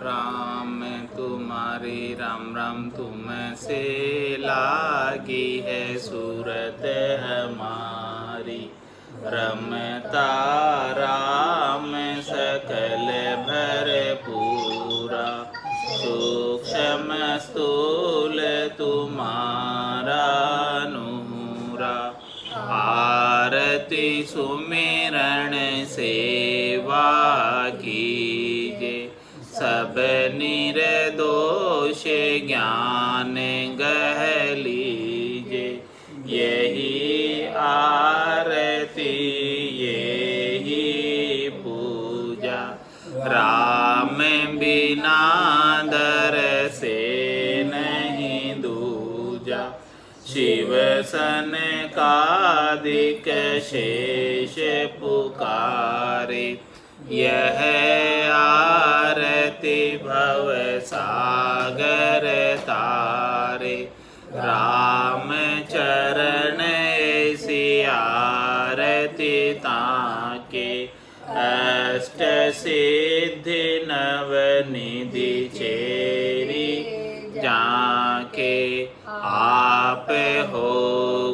राम तुम्हारी राम राम तुमसे लागी है सूरत हमारी। रमता राम सकल भरपूरा सूक्ष्म स्थूल तुम्हारा नूरा। आरती सुमिरण सेवा कीजे सब निर्दोष ज्ञान गह लीजे। यही आरती यही पूजा राम बिना दर से नहीं दूजा। शिव सन कादिक शेष पुकारे यह आरती भव सागर तारे। राम चरण ऐसी आरती ताके अष्ट सिद्धि नव निधि चेरी जाके। आप हो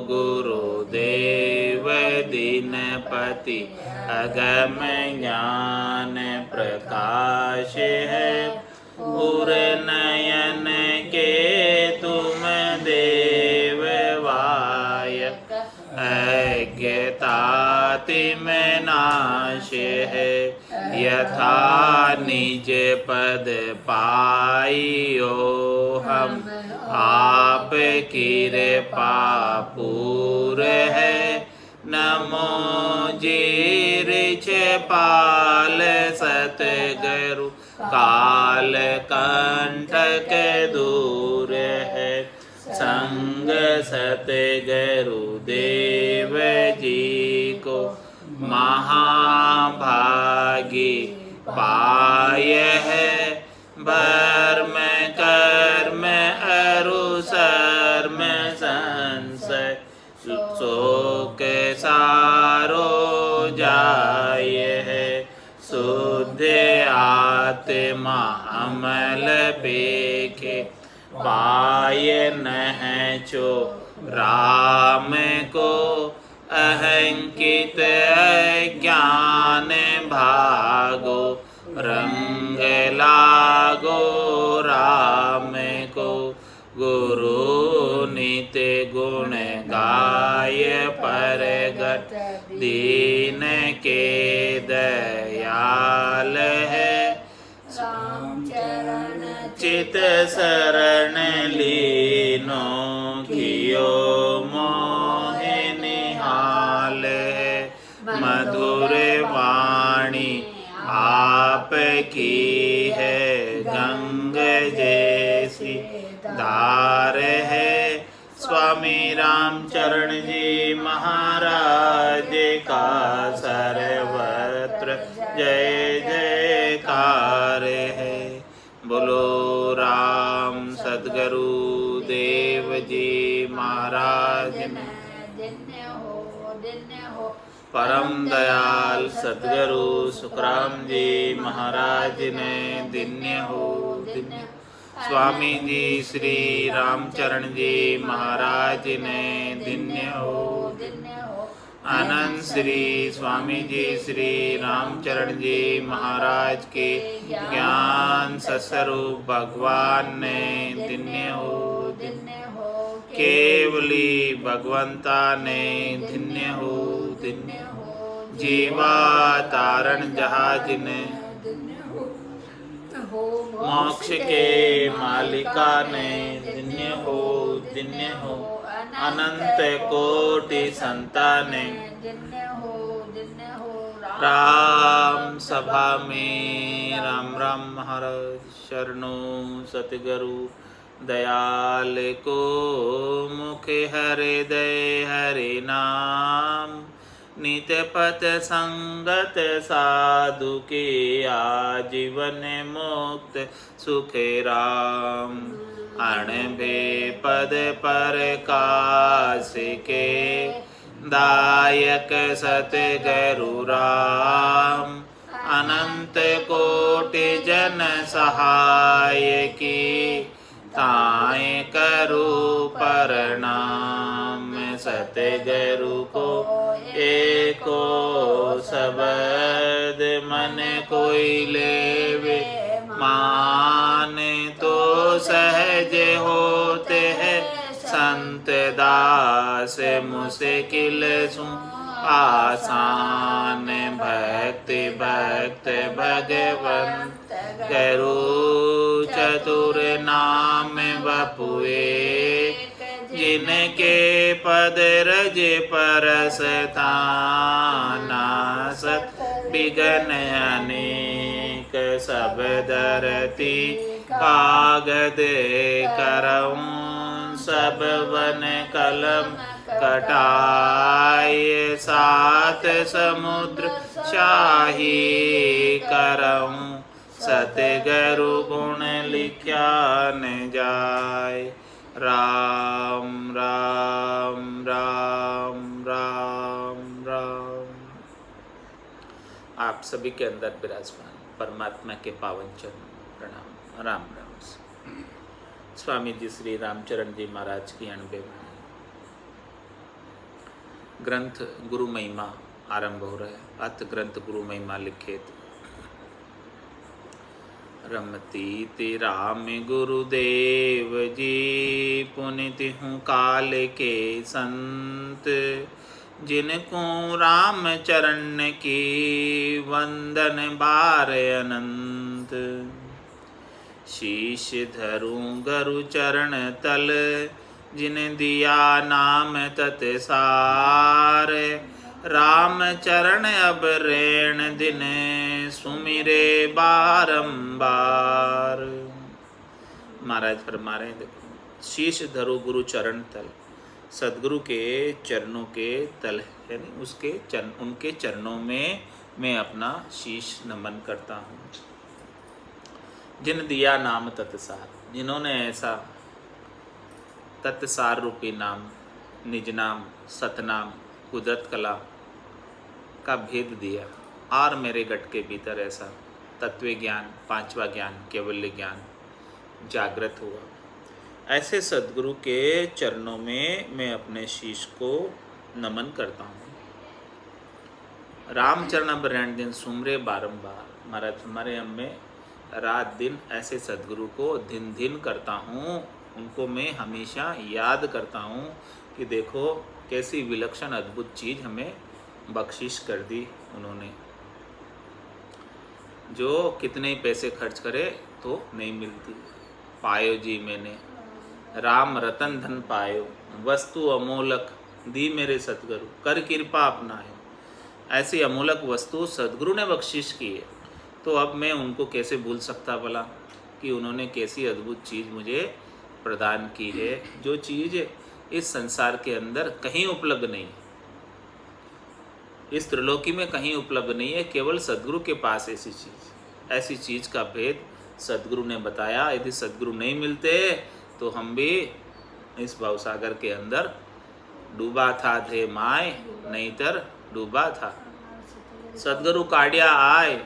गुरुदेव दीनपति अगम ज्ञान प्रकाश है। उर नयन के तुम देव वायक अज्ञताति में नाश है। यथा निज पद पाइयो हम आप कृपा पूर है। नमो जीरिच पाल सतगुरु काल कंटक दूर है। संग सतगुरु देव जी को महाभागी पाय है। वर्म कर्म अरु सर्म संशय शोक सारो जाय है। शुद्ध आत्मा अमल पेखे पाय नह चो राम को। अहंकित ज्ञान भागो रंग लागो राम को। गुरु नित्य गुण गाय परगट दीन के दयाल है। चित शरण लीनो कियो मोहि निहाल है। मधुर वाणी आप की है गंग जैसी धार है। स्वामी रामचरण जी महाराज का सर्वत्र जय जयकार है। बोलो राम सद्गुरु देव जी महाराज ने परम दयाल सद्गुरु सुखराम जी महाराज ने दिन्य हो दिन्य। स्वामी जी श्री रामचरण जी महाराज ने दिन्य हो दिन्य हो। आनंद श्री स्वामी जी श्री रामचरण जी महाराज के ज्ञान सस्वरूप भगवान ने दिन्य हो दिन्य हो। केवली भगवंता ने दिन्य हो दिन्य हो। जीवा तारण जहाज ने मोक्ष के मालिका ने दिन्य हो दिन्य हो। अनंत कोटि संताने राम सभा में राम राम महाराज शरणों सतगुरु दयाल को। मुख हृदय हरि नाम नित्य पथ संगत साधु के आजीवन मुक्त सुख राम। अणबे पद पर काश के दायक सतगुरु राम। अनंत कोटि जन सहाय की, ताए करू प्रणाम। सतगुरु को एको शब्द मन कोई लेवे, मान तो सहज होते हैं संत दास। मुश्किल सु आसान, भक्ति भक्त भगवंत करू चतुर नाम बपुए। जिनके पद रज परस तानासत, विघ्न अनेक सब धरती कागद करऊं। सब वन कलम कटाए, सात समुद्र शाही करऊं। सतगुरु गुण लिख्या न जाय, राम राम राम राम राम। आप सभी के अंदर विराजमान परमात्मा के पावन चरण प्रणाम, राम राम। स्वामी जी श्री रामचरण जी महाराज की 90 वाणी। ग्रंथ गुरु महिमा आरंभ हो रहा है। अथ ग्रंथ गुरु महिमा लिखित। रमती ते राम गुरुदेव जी, पुनित हूँ काल के संत। जिनको राम चरण की वंदन बार अनंत। शीश धरूं गुरु चरण तल, जिन दिया नाम तत्सार। राम चरण अब रेण दिन, सुमिरे बारंबार। महाराज फरमा रहे हैं, देखो, शीश धरो गुरु चरण तल। सदगुरु के चरणों के तल यानी उसके चरण, उनके चरणों में मैं अपना शीश नमन करता हूँ। जिन दिया नाम तत्सार, जिन्होंने ऐसा तत्सार रूपी नाम, निज नाम, सतनाम, कुदरत कला का भेद दिया, और मेरे गट के भीतर ऐसा तत्व ज्ञान, पांचवा ज्ञान, केवल्य ज्ञान जागृत हुआ। ऐसे सद्गुरु के चरणों में मैं अपने शीश को नमन करता हूँ। रामचरण अब रैन दिन सुमरे बारंबार। महाराज हमारे हम में रात दिन ऐसे सद्गुरु को दिन दिन करता हूँ, उनको मैं हमेशा याद करता हूँ कि देखो कैसी विलक्षण अद्भुत चीज़ हमें बख्शिश कर दी उन्होंने, जो कितने पैसे खर्च करे तो नहीं मिलती। पायो जी मैंने राम रतन धन पायो, वस्तु अमोलक दी मेरे सतगुरु, कर कृपा अपनाए। ऐसी अमोलक वस्तु सदगुरु ने बख्शिश की है, तो अब मैं उनको कैसे भूल सकता भला कि उन्होंने कैसी अद्भुत चीज़ मुझे प्रदान की है, जो चीज़ इस संसार के अंदर कहीं उपलब्ध नहीं, इस त्रिलोकी में कहीं उपलब्ध नहीं है, केवल सदगुरु के पास ऐसी चीज़ का भेद सदगुरु ने बताया। यदि सदगुरु नहीं मिलते तो हम भी इस भवसागर के अंदर डूबा था थे माय, नहीं तर डूबा था। सदगुरु काढ़िया आए,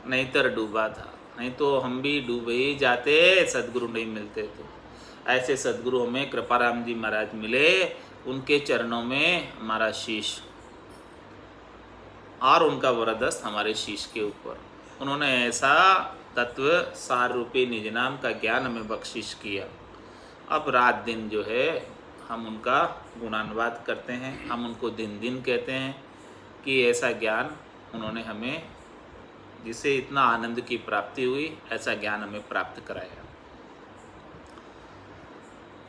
नहीं तर डूबा था, नहीं तो हम भी डूबे ही जाते, सदगुरु नहीं मिलते तो। ऐसे सदगुरु हमें कृपाराम जी महाराज मिले, उनके चरणों में हमारा शीश और उनका वरदस्त हमारे शीश के ऊपर। उन्होंने ऐसा तत्व सार रूपी निज नाम का ज्ञान हमें बख्शिश किया। अब रात दिन जो है हम उनका गुणानुवाद करते हैं, हम उनको दिन दिन कहते हैं कि ऐसा ज्ञान उन्होंने हमें, जिसे इतना आनंद की प्राप्ति हुई, ऐसा ज्ञान हमें प्राप्त कराया।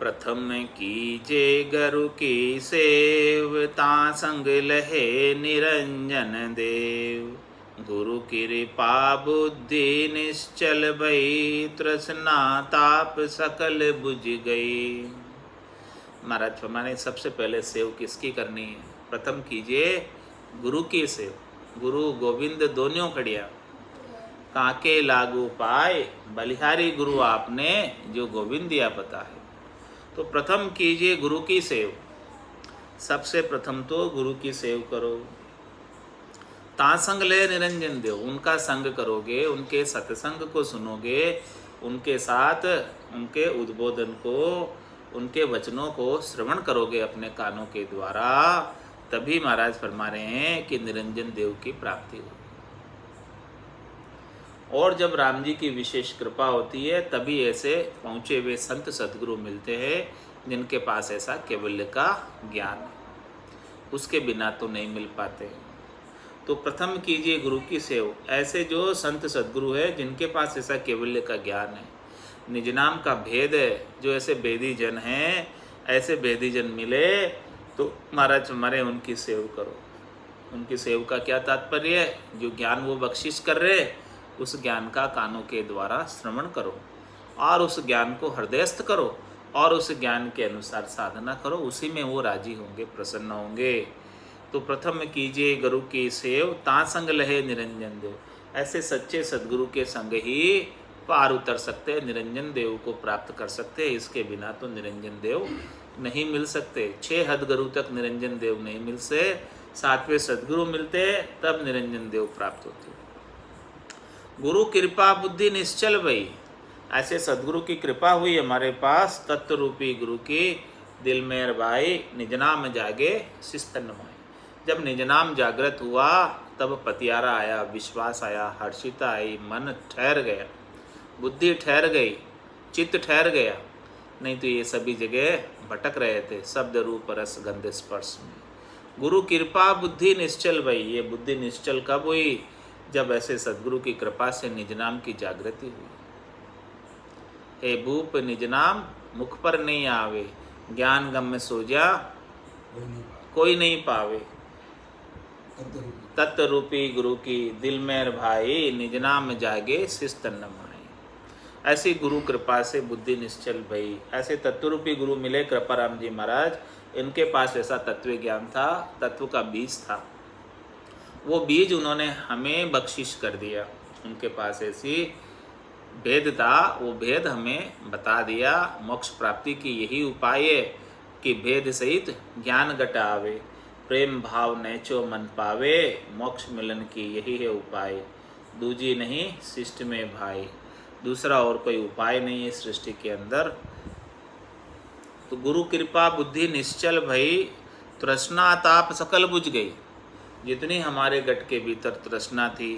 प्रथम कीजे गुरु की सेव, ता संग लहे निरंजन देव। गुरु कृपा बुद्धि निश्चल भई, तृष्णा ताप सकल बुझ गई। महाराज हमारे सबसे पहले सेव किसकी करनी है? प्रथम कीजिए गुरु की सेव। गुरु गोविंद दोनों खड़िया, काके लागू पाए, बलिहारी गुरु आपने जो गोविंद दिया पता है। तो प्रथम कीजिए गुरु की सेव। सबसे प्रथम तो गुरु की सेव करो, तासंग ले निरंजन देव, उनका संग करोगे, उनके सत्संग को सुनोगे, उनके साथ उनके उद्बोधन को, उनके वचनों को श्रवण करोगे अपने कानों के द्वारा, तभी महाराज फरमा रहे हैं कि निरंजन देव की प्राप्ति होगी। और जब राम जी की विशेष कृपा होती है तभी ऐसे पहुँचे हुए संत सद्गुरु मिलते हैं जिनके पास ऐसा कैवल्य का ज्ञान है, उसके बिना तो नहीं मिल पाते। तो प्रथम कीजिए गुरु की सेव। ऐसे जो संत सद्गुरु है जिनके पास ऐसा कैवल्य का ज्ञान है, निज नाम का भेद है, जो ऐसे भेदी जन हैं, ऐसे भेदी जन मिले तो महाराज हमारे उनकी सेव करो। उनकी सेव का क्या तात्पर्य है? जो ज्ञान वो बख्शिश कर रहे उस ज्ञान का कानों के द्वारा श्रवण करो और उस ज्ञान को हृदयस्थ करो और उस ज्ञान के अनुसार साधना करो, उसी में वो राजी होंगे, प्रसन्न होंगे। तो प्रथम कीजिए गुरु की सेव, ता संग लहे निरंजन देव। ऐसे सच्चे सद्गुरु के संग ही पार उतर सकते हैं, निरंजन देव को प्राप्त कर सकते हैं। इसके बिना तो निरंजन देव नहीं मिल सकते। 6 हद गुरु तक निरंजन देव नहीं मिल से, 7वें सद्गुरु मिलते तब निरंजन देव प्राप्त होते। गुरु कृपा बुद्धि निश्चल भई। ऐसे सद्गुरु की कृपा हुई हमारे पास, तत्व रूपी गुरु की दिल में भाई निज नाम जागे शिस्तन माए। जब निज नाम जागृत हुआ तब पतियारा आया, विश्वास आया, हर्षिता आई, मन ठहर गया, बुद्धि ठहर गई, चित्त ठहर गया। नहीं तो ये सभी जगह भटक रहे थे शब्द रूप रस गंध स्पर्श में। गुरु कृपा बुद्धि निश्चल भई। ये बुद्धि निश्चल कब हुई? जब ऐसे सद्गुरु की कृपा से निज नाम की जागृति हुई। हे भूप निज नाम मुख पर नहीं आवे, ज्ञान गम में सो जा कोई नहीं पावे। तत्व रूपी गुरु की दिल में भाई, निज नाम जागे शिस्तन माए। ऐसी गुरु कृपा से बुद्धि निश्चल भई। ऐसे तत्व रूपी गुरु मिले कृपाराम जी महाराज। इनके पास ऐसा तत्व ज्ञान था, तत्व का बीज था। वो बीज उन्होंने हमें बख्शिश कर दिया। उनके पास ऐसी भेद था, वो भेद हमें बता दिया। मोक्ष प्राप्ति की यही उपाय है कि भेद सहित ज्ञान घटावे, प्रेम भाव नैचो मन पावे। मोक्ष मिलन की यही है उपाय, दूजी नहीं शिष्ट में भाई। दूसरा और कोई उपाय नहीं है सृष्टि के अंदर। तो गुरु कृपा बुद्धि निश्चल भई, तृष्णा ताप सकल बुझ गई। जितनी हमारे गट के भीतर तृष्णा थी,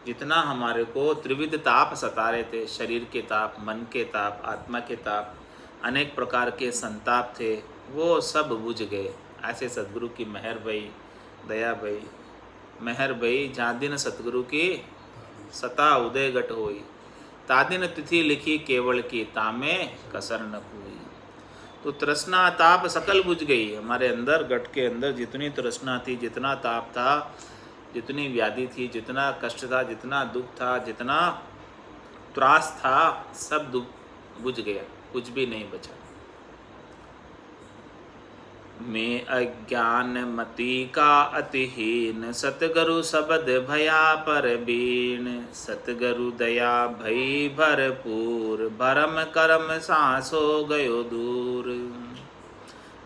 जितना हमारे को त्रिविध ताप सता रहे थे, शरीर के ताप, मन के ताप, आत्मा के ताप, अनेक प्रकार के संताप थे, वो सब बुझ गए। ऐसे सद्गुरु की मेहर भई, दया भई, मेहर भई। जहाँ दिन सतगुरु की सता उदय घट होई, तादिन तिथि लिखी केवल की, तामे कसर न कोई। तो तृष्णा ताप सकल बुझ गई। हमारे अंदर गट के अंदर जितनी तृष्णा थी, जितना ताप था, जितनी व्याधि थी, जितना कष्ट था, जितना दुख था, जितना त्रास था, सब दुख बुझ गया, कुछ भी नहीं बचा। मैं अज्ञान मति का अतिहीन, सतगुरु शब्द भया पर बीन। सतगुरु दया भई भरपूर, भरम करम सांस हो गयो दूर।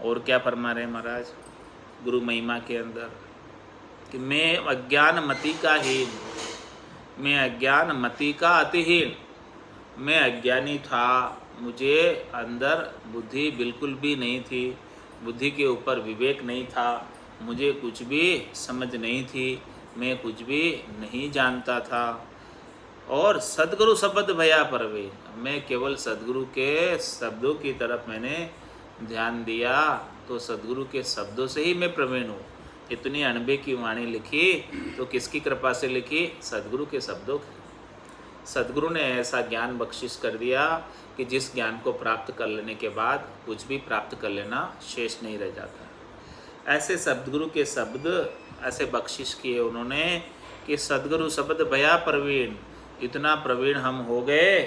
और क्या फरमा रहे महाराज गुरु महिमा के अंदर कि मैं अज्ञान मति का हीन, मैं अज्ञान मति का अतिहीन। मैं अज्ञानी था, मुझे अंदर बुद्धि बिल्कुल भी नहीं थी, बुद्धि के ऊपर विवेक नहीं था, मुझे कुछ भी समझ नहीं थी, मैं कुछ भी नहीं जानता था। और सद्गुरु शब्द भया परवीन, मैं केवल सद्गुरु के शब्दों की तरफ मैंने ध्यान दिया, तो सद्गुरु के शब्दों से ही मैं प्रवीण हूँ। इतनी अणबे की वाणी लिखी तो किसकी कृपा से लिखी? सद्गुरु के शब्दों की। सद्गुरु ने ऐसा ज्ञान बख्शिश कर दिया कि जिस ज्ञान को प्राप्त कर लेने के बाद कुछ भी प्राप्त कर लेना शेष नहीं रह जाता। ऐसे सद्गुरु के शब्द ऐसे बख्शिश किए उन्होंने कि सद्गुरु शब्द भया प्रवीण। इतना प्रवीण हम हो गए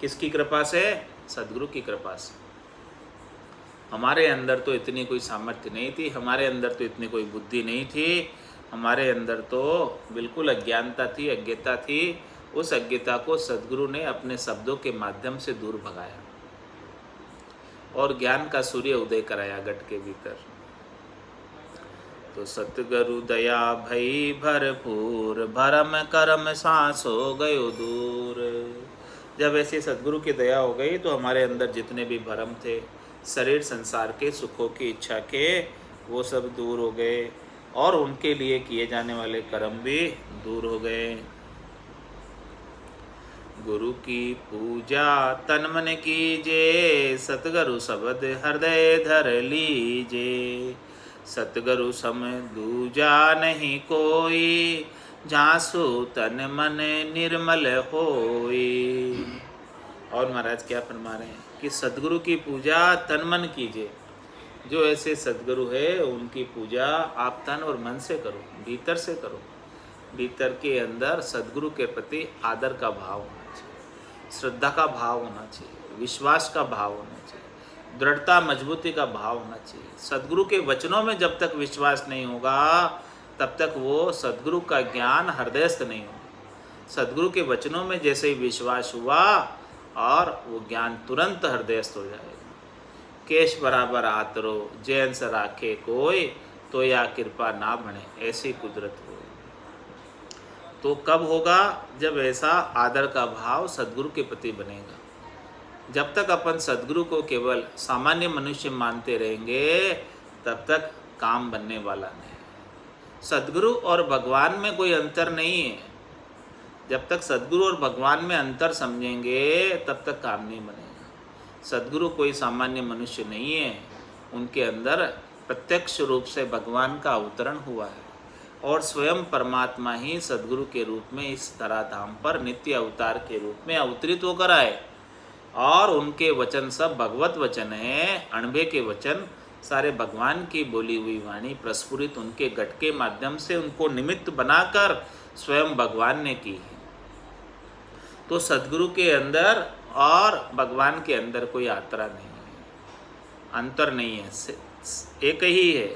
किसकी कृपा से? सद्गुरु की कृपा से। हमारे अंदर तो इतनी कोई सामर्थ्य नहीं थी, हमारे अंदर तो इतनी कोई बुद्धि नहीं थी, हमारे अंदर तो बिल्कुल अज्ञानता थी, अज्ञता थी। उस अज्ञता को सद्गुरु ने अपने शब्दों के माध्यम से दूर भगाया और ज्ञान का सूर्य उदय कराया गट के भीतर। तो सतगुरु दया भई भरपूर, भरम करम सांस हो गयो दूर। जब ऐसे सतगुरु की दया हो गई तो हमारे अंदर जितने भी भरम थे, शरीर संसार के सुखों की इच्छा के, वो सब दूर हो गए और उनके लिए किए जाने वाले कर्म भी दूर हो गए। गुरु की पूजा तन मन कीजे, सतगुरु शब्द हृदय धर लीजे। सतगुरु सम दूजा नहीं कोई, जासु तन मन निर्मल होई। और महाराज क्या फरमा रहे हैं कि सतगुरु की पूजा तन मन कीजिए। जो ऐसे सतगुरु है उनकी पूजा आप तन और मन से करो, भीतर से करो। भीतर के अंदर सतगुरु के प्रति आदर का भाव होना चाहिए, श्रद्धा का भाव होना चाहिए, विश्वास का भाव होना चाहिए, दृढ़ता मजबूती का भाव होना चाहिए। सतगुरु के वचनों में जब तक विश्वास नहीं होगा तब तक वो सतगुरु का ज्ञान हृदयस्थ नहीं होगा। सतगुरु के वचनों में जैसे ही विश्वास हुआ और वो ज्ञान तुरंत हृदयस्थ हो जाएगा। केश बराबर आतरो, जैन से राखे कोई, तो या कृपा ना बने, ऐसी कुदरत हो। तो कब होगा? जब ऐसा आदर का भाव सद्गुरु के प्रति बनेगा। जब तक अपन सद्गुरु को केवल सामान्य मनुष्य मानते रहेंगे तब तक काम बनने वाला नहीं। सद्गुरु और भगवान में कोई अंतर नहीं है। जब तक सद्गुरु और भगवान में अंतर समझेंगे तब तक काम नहीं बनेगा। सद्गुरु कोई सामान्य मनुष्य नहीं है, उनके अंदर प्रत्यक्ष रूप से भगवान का अवतरण हुआ है और स्वयं परमात्मा ही सद्गुरु के रूप में इस धराधाम पर नित्य अवतार के रूप में अवतरित होकर आए। और उनके वचन सब भगवत वचन हैं, अणबे के वचन सारे भगवान की बोली हुई वाणी प्रस्फुरित उनके गट के माध्यम से उनको निमित्त बनाकर स्वयं भगवान ने की है। तो सद्गुरु के अंदर और भगवान के अंदर कोई यात्रा नहीं है, अंतर नहीं है, एक ही है।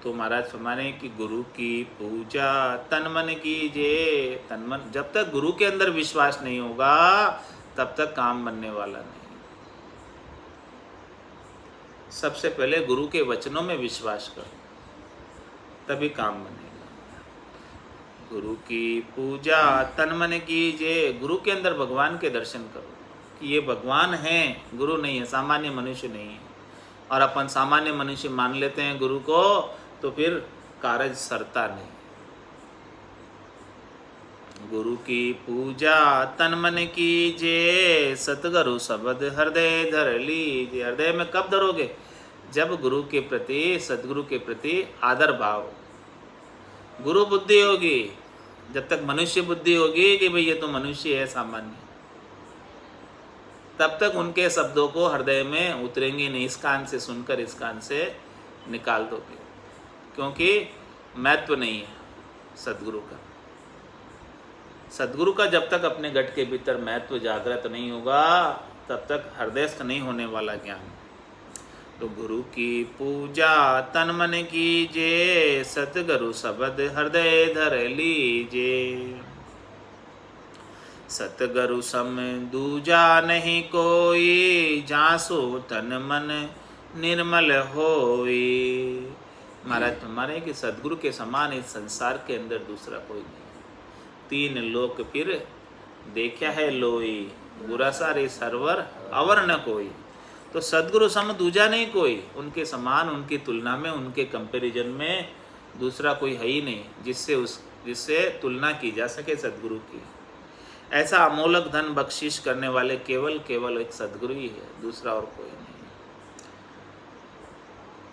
तो महाराज फरमाने कि गुरु की पूजा तन मन कीजिए। तन मन, जब तक गुरु के अंदर विश्वास नहीं होगा तब तक काम बनने वाला नहीं। सबसे पहले गुरु के वचनों में विश्वास करो, तभी काम बनेगा। गुरु की पूजा तन मन कीजिए। गुरु के अंदर भगवान के दर्शन करो कि ये भगवान है, गुरु नहीं है, सामान्य मनुष्य नहीं है। और अपन सामान्य मनुष्य मान लेते हैं गुरु को तो फिर कार्य सरता नहीं। गुरु की पूजा तन मन कीजिए, सतगुरु शब्द हृदय धर लीजिए। हृदय में कब धरोगे? जब गुरु के प्रति, सतगुरु के प्रति आदर भाव। गुरु बुद्धि होगी, जब तक मनुष्य बुद्धि होगी कि भाई ये तो मनुष्य है सामान्य, तब तक उनके शब्दों को हृदय में उतरेंगे नहीं। इस कान से सुनकर इस कान से निकाल दोगे, क्योंकि महत्व नहीं है सद्गुरु का। सद्गुरु का जब तक अपने गट के भीतर महत्व जागृत नहीं होगा तब तक हृदयस्थ नहीं होने वाला ज्ञान। तो गुरु की पूजा तन मन कीजिए, सतगुरु शब्द हृदय धर लीजिए। सतगुरु सम दूजा नहीं कोई, जासु तन मन निर्मल होई। महाराज हमारे कि सद्गुरु के समान इस संसार के अंदर दूसरा कोई नहीं। तीन लोक फिर देखा है लोई, गुरासारे सरवर अवर न कोई। तो सद्गुरु सम दूजा नहीं कोई, उनके समान, उनकी तुलना में, उनके कंपैरिजन में दूसरा कोई है ही नहीं जिससे तुलना की जा सके सद्गुरु की। ऐसा अमोलक धन बख्शिश करने वाले केवल एक सद्गुरु ही है, दूसरा और कोई नहीं।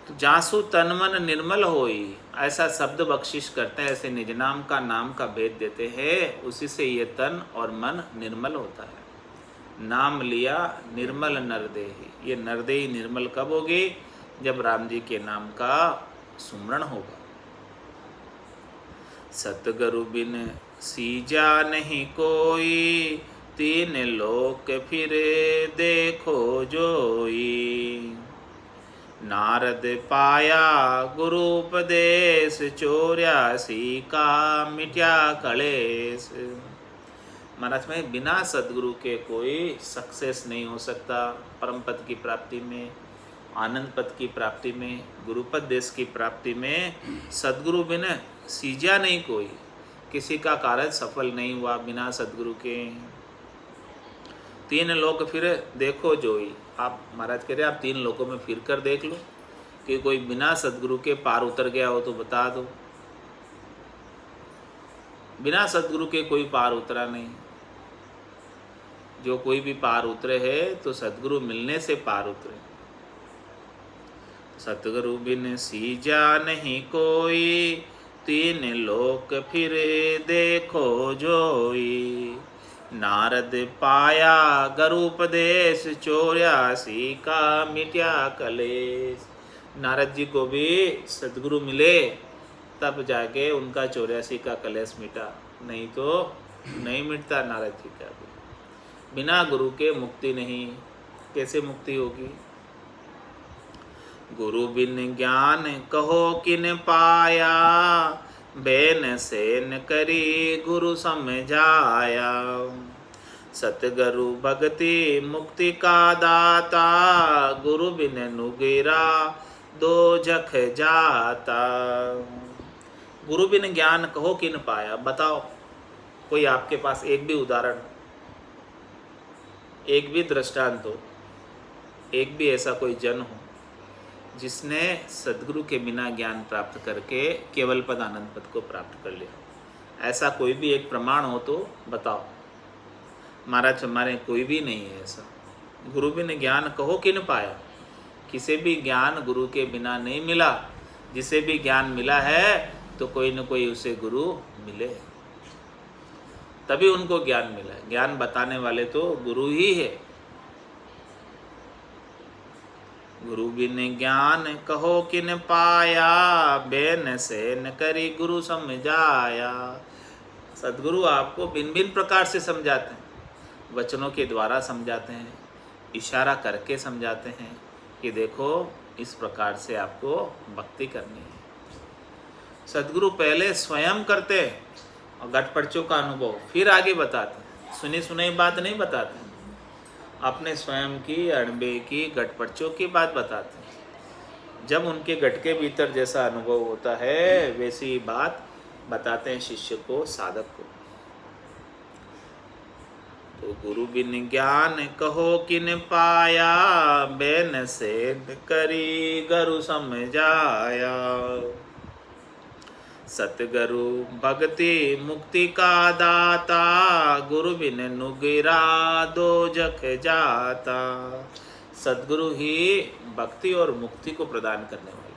तो जासु तन मन निर्मल होई, ऐसा शब्द बख्शिश करते हैं, ऐसे निज नाम का नाम का भेद देते हैं, उसी से ये तन और मन निर्मल होता है। नाम लिया निर्मल नरदेही। ये नरदेही निर्मल कब होगी? जब राम जी के नाम का सुमरण होगा। सतगुरु बिन सीजा नहीं कोई, तीन लोक फिर देखो जोई। नारद पाया गुरु उपदेश, 84 का मिट्या कलेश। महाराज में बिना सद्गुरु के कोई सक्सेस नहीं हो सकता परम पद की प्राप्ति में। आनंद पद की प्राप्ति में, गुरुपद देश की प्राप्ति में सद्गुरु बिना सीजा नहीं कोई, किसी का कार्य सफल नहीं हुआ बिना सद्गुरु के। 3 लोक फिर देखो जोई। आप महाराज कह रहे आप 3 लोकों में फिर कर देख लो कि कोई बिना सद्गुरु के पार उतर गया हो तो बता दो। बिना सद्गुरु के कोई पार उतरा नहीं। जो कोई भी पार उतरे है तो सद्गुरु मिलने से पार उतरे। सतगुरु बिन सीजा नहीं कोई, 3 लोक फिर देखो जोई। नारद पाया गरुपदेश, 84 का मिट्या कलेश। नारद जी को भी सद्गुरु मिले तब जाके उनका 84 का कलेश मिटा, नहीं तो नहीं मिटता नारद जी का भी। बिना गुरु के मुक्ति नहीं। कैसे मुक्ति होगी? गुरु बिन ज्ञान कहो किन पाया, बेन सेन करी गुरु समझाया। सतगुरु भक्ति मुक्ति का दाता, गुरु बिन नुगिरा दो जख जाता। गुरु बिन ज्ञान कहो किन पाया। बताओ कोई आपके पास एक भी उदाहरण, एक भी दृष्टांत हो, एक भी ऐसा कोई जन हो जिसने सद्गुरु के बिना ज्ञान प्राप्त करके केवल पद आनंद पद को प्राप्त कर लिया। ऐसा कोई भी एक प्रमाण हो तो बताओ। महाराज हमारे कोई भी नहीं है ऐसा। गुरु बिन ज्ञान कहो किन पाया। किसे भी ज्ञान गुरु के बिना नहीं मिला। जिसे भी ज्ञान मिला है तो कोई न कोई उसे गुरु मिले, तभी उनको ज्ञान मिला है। ज्ञान बताने वाले तो गुरु ही है। गुरु बिन ज्ञान कहो किन पाया, बेन से न करी गुरु समझाया। सद्गुरु आपको भिन्न भिन्न प्रकार से समझाते हैं। वचनों के द्वारा समझाते हैं, इशारा करके समझाते हैं कि देखो इस प्रकार से आपको भक्ति करनी है। सद्गुरु पहले स्वयं करते हैं और घटपड़चों का अनुभव फिर आगे बताते हैं। सुनी सुनाई बात नहीं बताते, अपने स्वयं की अणबे की घटपड़चों की बात बताते हैं। जब उनके घट के भीतर जैसा अनुभव होता है वैसी बात बताते हैं शिष्य को, साधक को। तो गुरु बिन ज्ञान कहो किन पाया, बेन से करी गुरु समझाया। सतगुरु भक्ति मुक्ति का दाता, गुरु बिन नुगिरा दो जख जाता। सद्गुरु ही भक्ति और मुक्ति को प्रदान करने वाले,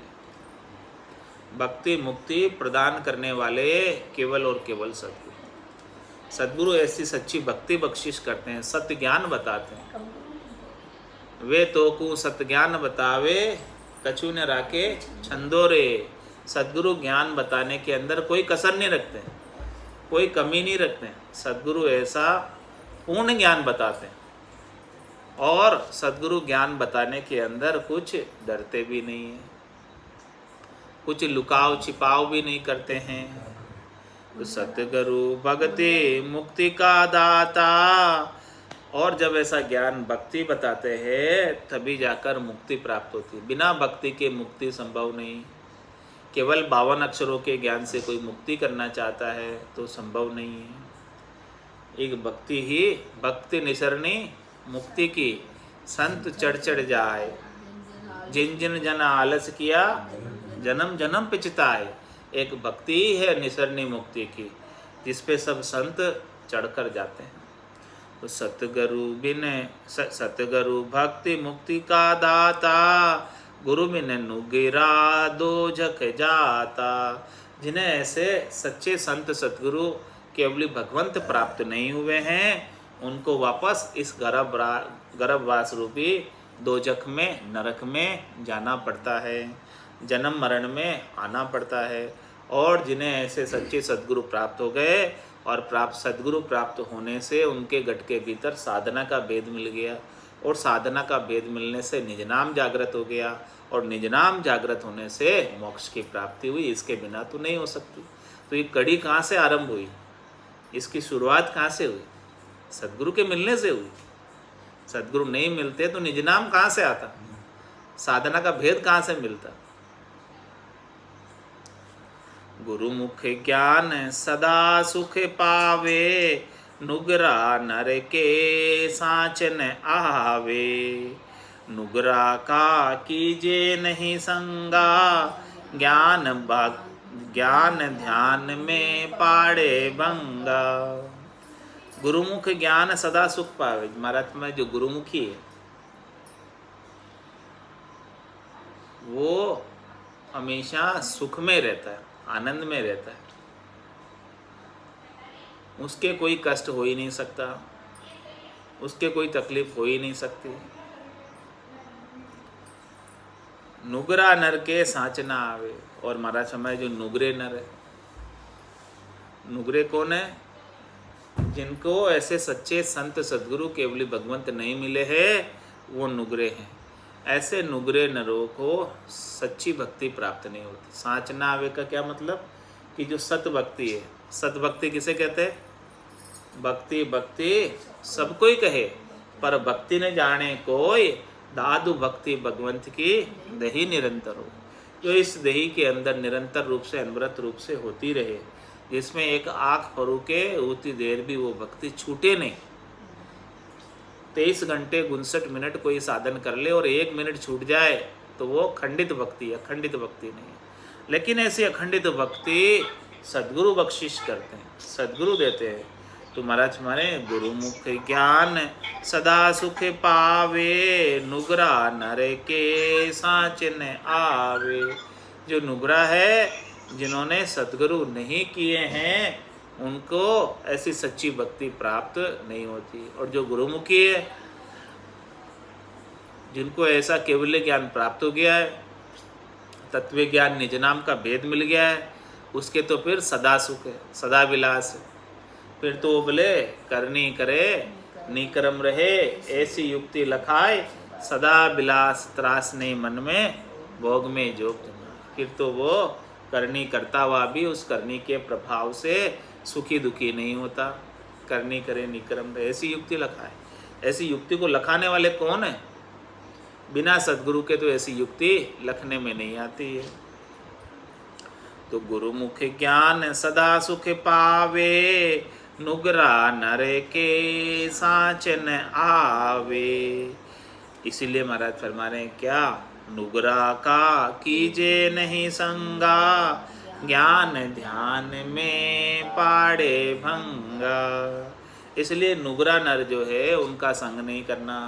भक्ति मुक्ति प्रदान करने वाले केवल और केवल सद्गुरु। सद्गुरु ऐसी सच्ची भक्ति बख्शिश करते हैं, सत्य ज्ञान बताते हैं। वे तो को सत्य ज्ञान बतावे, कछु न राके छंदोरे। सद्गुरु ज्ञान बताने के अंदर कोई कसर नहीं रखते हैं, कोई कमी नहीं रखते हैं। सद्गुरु ऐसा पूर्ण ज्ञान बताते हैं और सद्गुरु ज्ञान बताने के अंदर कुछ डरते भी नहीं हैं, कुछ लुकाव छिपाव भी नहीं करते हैं। तो सतगुरु भक्ति मुक्ति का दाता, और जब ऐसा ज्ञान भक्ति बताते हैं तभी जाकर मुक्ति प्राप्त होती है। बिना भक्ति के मुक्ति संभव नहीं। केवल 52 अक्षरों के ज्ञान से कोई मुक्ति करना चाहता है तो संभव नहीं है। एक भक्ति ही भक्ति निसरणी मुक्ति की, संत चढ़ चढ़ जाए। जिन जिन जन आलस किया, जन्म जन्म पिछताए। एक भक्ति ही है निसरणी मुक्ति की, जिस पे सब संत चढ़कर जाते हैं। तो सतगुरु बिन सतगुरु भक्ति मुक्ति का दाता, गुरु बिन नुगिरा दो जख जाता। जिन्हें ऐसे सच्चे संत सतगुरु केवली भगवंत प्राप्त नहीं हुए हैं, उनको वापस इस गर्भवास रूपी दोजख में, नरक में जाना पड़ता है, जन्म मरण में आना पड़ता है। और जिन्हें ऐसे सच्चे सद्गुरु प्राप्त हो गए और सद्गुरु प्राप्त होने से उनके घट के भीतर साधना का भेद मिल गया, और साधना का भेद मिलने से निज नाम जागृत हो गया, और निज नाम जागृत होने से मोक्ष की प्राप्ति हुई। इसके बिना तो नहीं हो सकती। तो ये कड़ी कहाँ से आरंभ हुई, इसकी शुरुआत कहाँ से हुई? सद्गुरु के मिलने से हुई। सद्गुरु नहीं मिलते तो निज नाम कहाँ से आता? साधना का भेद कहाँ से मिलता? गुरुमुख ज्ञान सदा सुख पावे, नुगरा नर के साचन आवे। नुगरा का कीजे नहीं संगा, ज्ञान ध्यान में पाड़े भंगा। गुरुमुख ज्ञान सदा सुख पावे। महाराज में जो गुरुमुखी है वो हमेशा सुख में रहता है, आनंद में रहता है। उसके कोई कष्ट हो ही नहीं सकता, उसके कोई तकलीफ हो ही नहीं सकती। नुगरा नर के साचना आवे। और महाराज समय जो नुगरे नर है, नुगरे कौन है? जिनको ऐसे सच्चे संत सद्गुरु केवली भगवंत नहीं मिले हैं, वो नुगरे हैं। ऐसे नुगरे नरों को सच्ची भक्ति प्राप्त नहीं होती। साचना आवे का क्या मतलब? कि जो सत भक्ति है, सत भक्ति किसे कहते हैं? भक्ति सबको ही कहे, पर भक्ति न जाने कोई, दादु भक्ति भगवंत की दही निरंतर हो। जो इस दही के अंदर निरंतर रूप से अनवरत रूप से होती रहे, जिसमें एक आँख फरूके उतनी देर भी वो भक्ति छूटे नहीं। 23 घंटे 59 मिनट कोई साधन कर ले और 1 मिनट छूट जाए तो वो खंडित भक्ति है, अखंडित भक्ति नहीं। लेकिन ऐसी अखंडित भक्ति सद्गुरु बख्शिश करते हैं, सद्गुरु देते हैं। तो महाराज माने गुरुमुख ज्ञान सदा सुख पावे, नुगरा नर के साचन आवे। जो नुगरा है, जिन्होंने सद्गुरु नहीं किए हैं, उनको ऐसी सच्ची भक्ति प्राप्त नहीं होती। और जो गुरुमुखी है, जिनको ऐसा केवल्य ज्ञान प्राप्त हो गया है, तत्व ज्ञान निज नाम का भेद मिल गया है, उसके तो फिर सदा सुख है, सदा विलास है। फिर तो वो बोले करनी करे निकरम रहे, ऐसी युक्ति लखाए, सदा विलास त्रास नहीं मन में, भोग में जोग जमा। फिर तो वो करनी करता हुआ भी उस करनी के प्रभाव से सुखी दुखी नहीं होता। करनी करे निकरम रहे, ऐसी युक्ति लखाए। ऐसी युक्ति को लखाने वाले कौन है? बिना सद्गुरु के तो ऐसी युक्ति लखने में नहीं आती है। तो गुरुमुख ज्ञान सदा सुख पावे, नुगरा नर के साचन आवे। इसीलिए महाराज फरमा रहे हैं क्या? नुगरा का कीजे नहीं संगा, ज्ञान ध्यान में पाड़े भंगा। इसलिए नुगरा नर जो है उनका संग नहीं करना।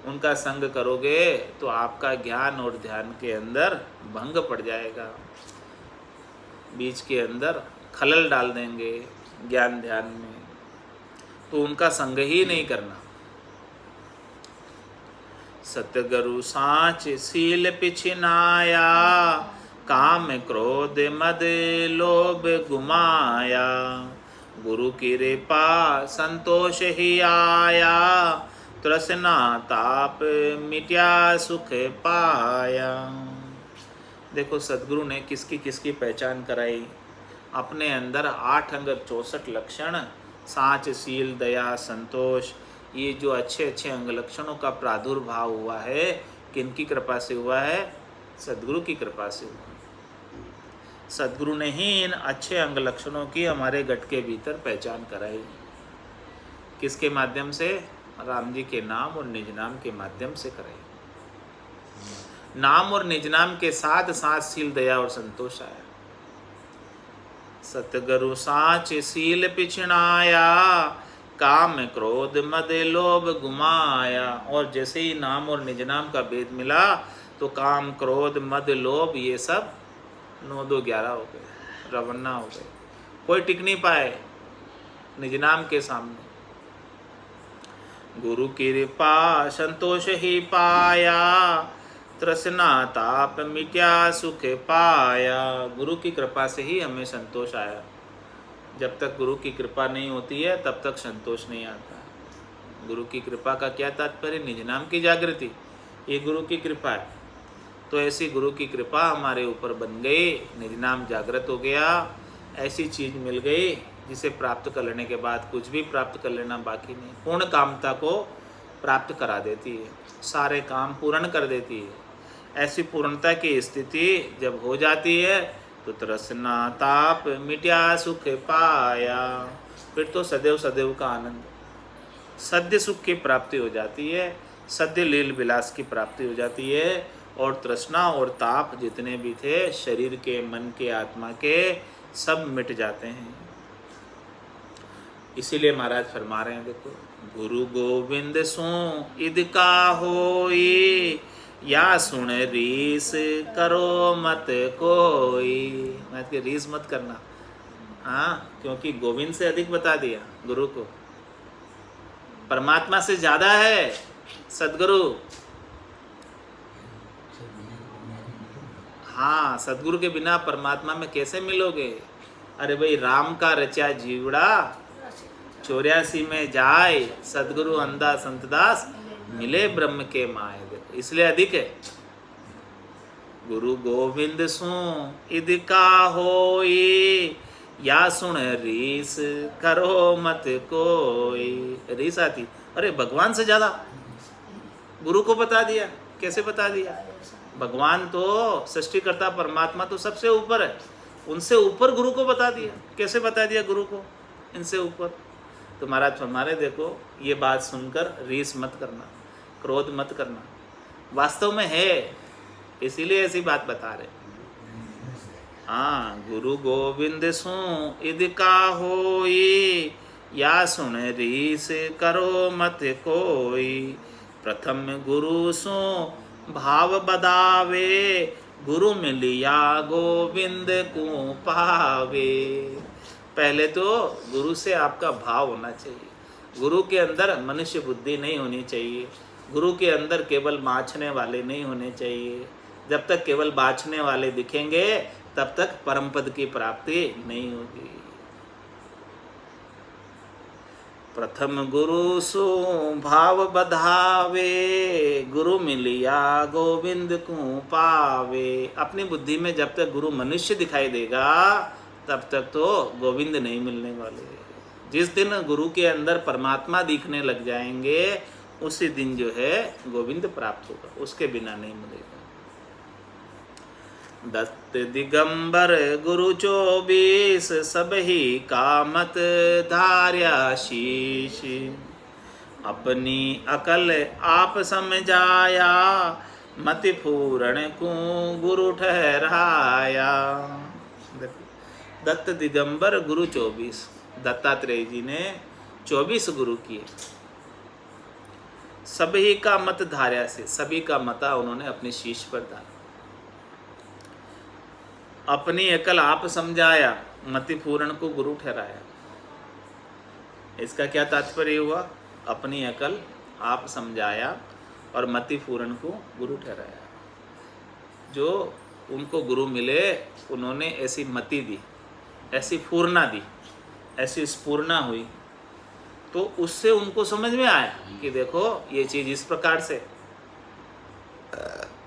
उनका संग करोगे तो आपका ज्ञान और ध्यान के अंदर भंग पड़ जाएगा, बीच के अंदर खलल डाल देंगे ज्ञान ध्यान में। तो उनका संग ही नहीं करना। सतगुरु साच सील पिछनाया, काम क्रोध मद लोभ गुमाया। गुरु की कृपा संतोष ही आया, तृष्णा ताप मिट्या सुख पाया। देखो सद्गुरु ने किसकी किसकी पहचान कराई। अपने अंदर 8 अंग 64 लक्षण, साच सील दया संतोष, ये जो अच्छे अच्छे अंग लक्षणों का प्रादुर्भाव हुआ है, किनकी कृपा से हुआ है? सद्गुरु की कृपा से हुआ। सद्गुरु ने ही इन अच्छे अंग लक्षणों की हमारे गट के भीतर पहचान कराई। किसके माध्यम से? राम जी के नाम और निज नाम के माध्यम से कराई। नाम और निज नाम के साथ साथ सील दया और संतोष आया। सतगुरु साच सील पिछनाया, काम क्रोध मद लोभ गुमाया। और जैसे ही नाम और निज नाम का भेद मिला तो काम क्रोध मद लोभ ये सब 9 2 11 हो गए, रवन्ना हो गए। कोई टिक नहीं पाए निज नाम के सामने। गुरु की कृपा संतोष ही पाया, तृष्णा ताप मिट्या सुख पाया। गुरु की कृपा से ही हमें संतोष आया। जब तक गुरु की कृपा नहीं होती है तब तक संतोष नहीं आता। गुरु की कृपा का क्या तात्पर्य? निज नाम की जागृति, ये गुरु की कृपा है। तो ऐसी गुरु की कृपा हमारे ऊपर बन गई, निज नाम जागृत हो गया, ऐसी चीज़ मिल गई जिसे प्राप्त कर लेने के बाद कुछ भी प्राप्त कर लेना बाकी नहीं, पूर्ण कामता को प्राप्त करा देती है। सारे काम पूर्ण कर देती है। ऐसी पूर्णता की स्थिति जब हो जाती है तो तृष्णा ताप मिट्या सुख पाया, फिर तो सदैव सदैव का आनंद, सद्य सुख की प्राप्ति हो जाती है, सद्य लील विलास की प्राप्ति हो जाती है, और तृष्णा और ताप जितने भी थे शरीर के, मन के, आत्मा के, सब मिट जाते हैं। इसीलिए महाराज फरमा रहे हैं, देखो, गुरु गोविंद सो इद का होई, या सुन रीस करो मत कोई। मैं कि रीस मत करना, हाँ, क्योंकि गोविंद से अधिक बता दिया गुरु को, परमात्मा से ज्यादा है सदगुरु। हाँ, सदगुरु के बिना परमात्मा में कैसे मिलोगे? अरे भाई, राम का रचा जीवड़ा 84 में जाए, सदगुरु अंधा संतदास मिले ब्रह्म के माए। देखो, इसलिए अधिक है। गुरु गोविंद सु इद का होई, या सुन रीस करो मत कोई। रीस आती, अरे भगवान से ज्यादा गुरु को बता दिया। कैसे बता दिया? भगवान तो सृष्टिकर्ता परमात्मा तो सबसे ऊपर है, उनसे ऊपर गुरु को बता दिया। कैसे बता दिया गुरु को इनसे ऊपर? तो महाराज फरमा रहे, देखो, ये बात सुनकर रीस मत करना, क्रोध मत करना, वास्तव में है, इसीलिए ऐसी बात बता रहे। हाँ, गुरु गोविंद सो इद का होई, या सुन रीस करो मत कोई। प्रथम गुरु सो भाव बदावे, गुरु मिलिया गोविंद को पावे। पहले तो गुरु से आपका भाव होना चाहिए। गुरु के अंदर मनुष्य बुद्धि नहीं होनी चाहिए। गुरु के अंदर केवल बाँचने वाले नहीं होने चाहिए। जब तक केवल बाँचने वाले दिखेंगे तब तक परम पद की प्राप्ति नहीं होगी। प्रथम गुरु सो भाव बधावे, गुरु मिलिया गोविंद को पावे। अपनी बुद्धि में जब तक गुरु मनुष्य दिखाई देगा तब तक तो गोविंद नहीं मिलने वाले। जिस दिन गुरु के अंदर परमात्मा दिखने लग जाएंगे उसी दिन जो है गोविंद प्राप्त होगा, उसके बिना नहीं मिलेगा। दत्त दिगंबर गुरु 24, सब ही कामत धार्या शीश। अपनी अकल आप समझाया, मति पूर्ण को गुरु ठहराया। दत्त दिगंबर गुरु 24, दत्तात्रेय जी ने 24 गुरु किए। सभी का मत धार्या से, सभी का मता उन्होंने अपने शीश पर धारा। अपनी अकल आप समझाया, मति पूर्ण को गुरु ठहराया। इसका क्या तात्पर्य हुआ? अपनी अकल आप समझाया और मति पूर्ण को गुरु ठहराया। जो उनको गुरु मिले उन्होंने ऐसी मति दी, ऐसी पूर्णा दी, ऐसी स्फूर्णा हुई, तो उससे उनको समझ में आया कि देखो ये चीज़ इस प्रकार से।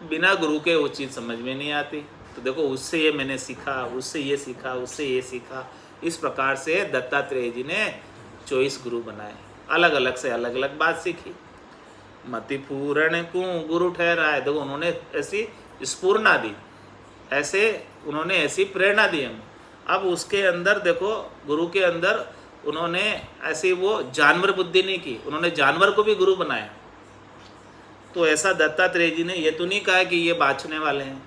बिना गुरु के वो चीज़ समझ में नहीं आती। तो देखो, उससे ये मैंने सीखा, उससे ये सीखा, उससे ये सीखा। इस प्रकार से दत्तात्रेय जी ने 24 गुरु बनाए, अलग अलग से अलग अलग बात सीखी। मति पूर्ण को गुरु ठहराए। देखो, उन्होंने ऐसी स्फूर्णा दी, ऐसे उन्होंने ऐसी प्रेरणा दी हमें। अब उसके अंदर देखो, गुरु के अंदर उन्होंने ऐसी वो जानवर बुद्धि नहीं की, उन्होंने जानवर को भी गुरु बनाया। तो ऐसा दत्तात्रेय जी ने ये तो नहीं कहा कि ये बाँचने वाले हैं,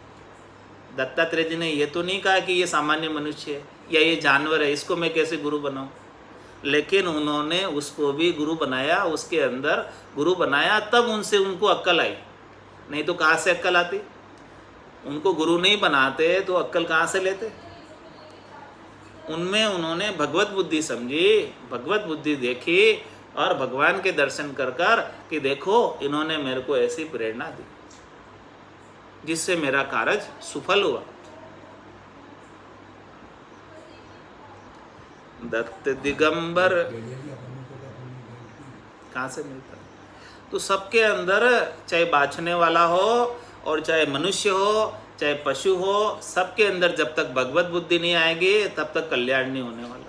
दत्तात्रेय जी ने ये तो नहीं कहा कि ये सामान्य मनुष्य है या ये जानवर है, इसको मैं कैसे गुरु बनाऊं। लेकिन उन्होंने उसको भी गुरु बनाया, उसके अंदर गुरु बनाया, तब उनसे उनको अक्ल आई। नहीं तो कहाँ से अक्ल आती? उनको गुरु नहीं बनाते तो अक्ल कहाँ से लेते? उनमें उन्होंने भगवत बुद्धि समझी, भगवत बुद्धि देखी और भगवान के दर्शन कर कर कि देखो इन्होंने मेरे को ऐसी प्रेरणा दी जिससे मेरा कार्य सफल हुआ। दत्त दिगंबर कहाँ से मिलता? तो सबके अंदर, चाहे बाँचने वाला हो और चाहे मनुष्य हो, चाहे पशु हो, सबके अंदर जब तक भगवत बुद्धि नहीं आएगी तब तक कल्याण नहीं होने वाला।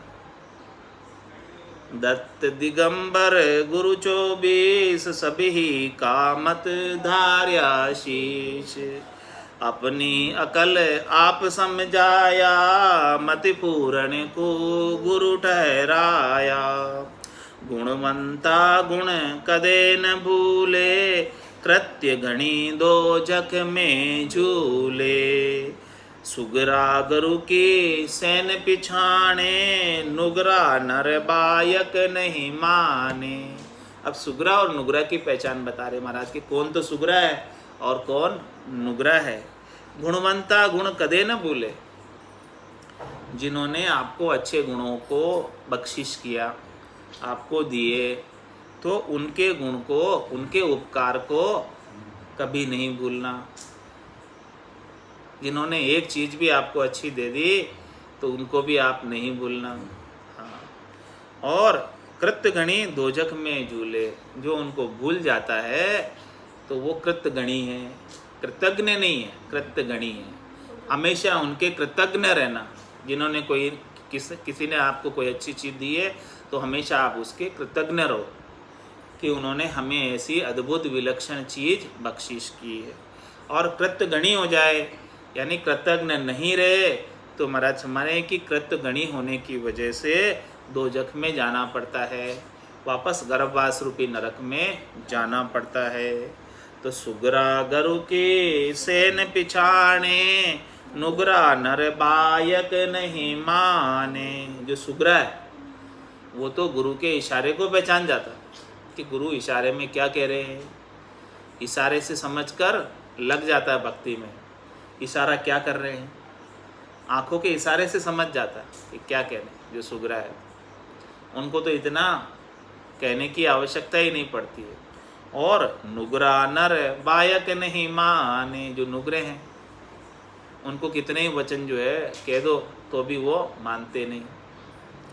दत्त दिगंबर गुरु 24 सभी कामत धार्या शीश। अपनी अकल आप समझाया मति पूर्ण को गुरु ठहराया। गुणवंता गुण कदे न भूले कृत्य घणी दो जख में झूले। सुगरा गुरु की सैन पिछाने नुगरा नर बायक नहीं माने। अब सुगरा और नुगरा की पहचान बता रहे महाराज कि कौन तो सुगरा है और कौन नुगरा है। गुणवंता गुण कदे न भूले, जिन्होंने आपको अच्छे गुणों को बख्शिश किया, आपको दिए, तो उनके गुण को, उनके उपकार को कभी नहीं भूलना। जिन्होंने एक चीज़ भी आपको अच्छी दे दी तो उनको भी आप नहीं भूलना। हाँ, और कृतगणी दोजख में झूले, जो उनको भूल जाता है तो वो कृतगणी है, कृतज्ञ नहीं है, कृतगणी है। हमेशा उनके कृतज्ञ रहना। जिन्होंने कोई किसी ने आपको कोई अच्छी चीज़ दी है तो हमेशा आप उसके कृतज्ञ रहो कि उन्होंने हमें ऐसी अद्भुत विलक्षण चीज़ बख्शिश की है। और कृतगणी हो जाए यानी कृतज्ञ नहीं रहे तो महाराज हमारे कि कृतगणी होने की वजह से दोजख में जाना पड़ता है, वापस गर्भवास रूपी नरक में जाना पड़ता है। तो सुगरा गुरु की सेन पिछाने नुगरा नर बायक नहीं माने। जो सुगरा है वो तो गुरु के इशारे को पहचान जाता कि गुरु इशारे में क्या कह रहे हैं, इशारे से समझकर लग जाता है भक्ति में। इशारा क्या कर रहे हैं, आंखों के इशारे से समझ जाता है कि क्या कह रहे हैं। जो सुगरा है उनको तो इतना कहने की आवश्यकता ही नहीं पड़ती है। और नुगरा नर बायक नहीं माने, जो नुगरे हैं उनको कितने ही वचन जो है कह दो तो भी वो मानते नहीं,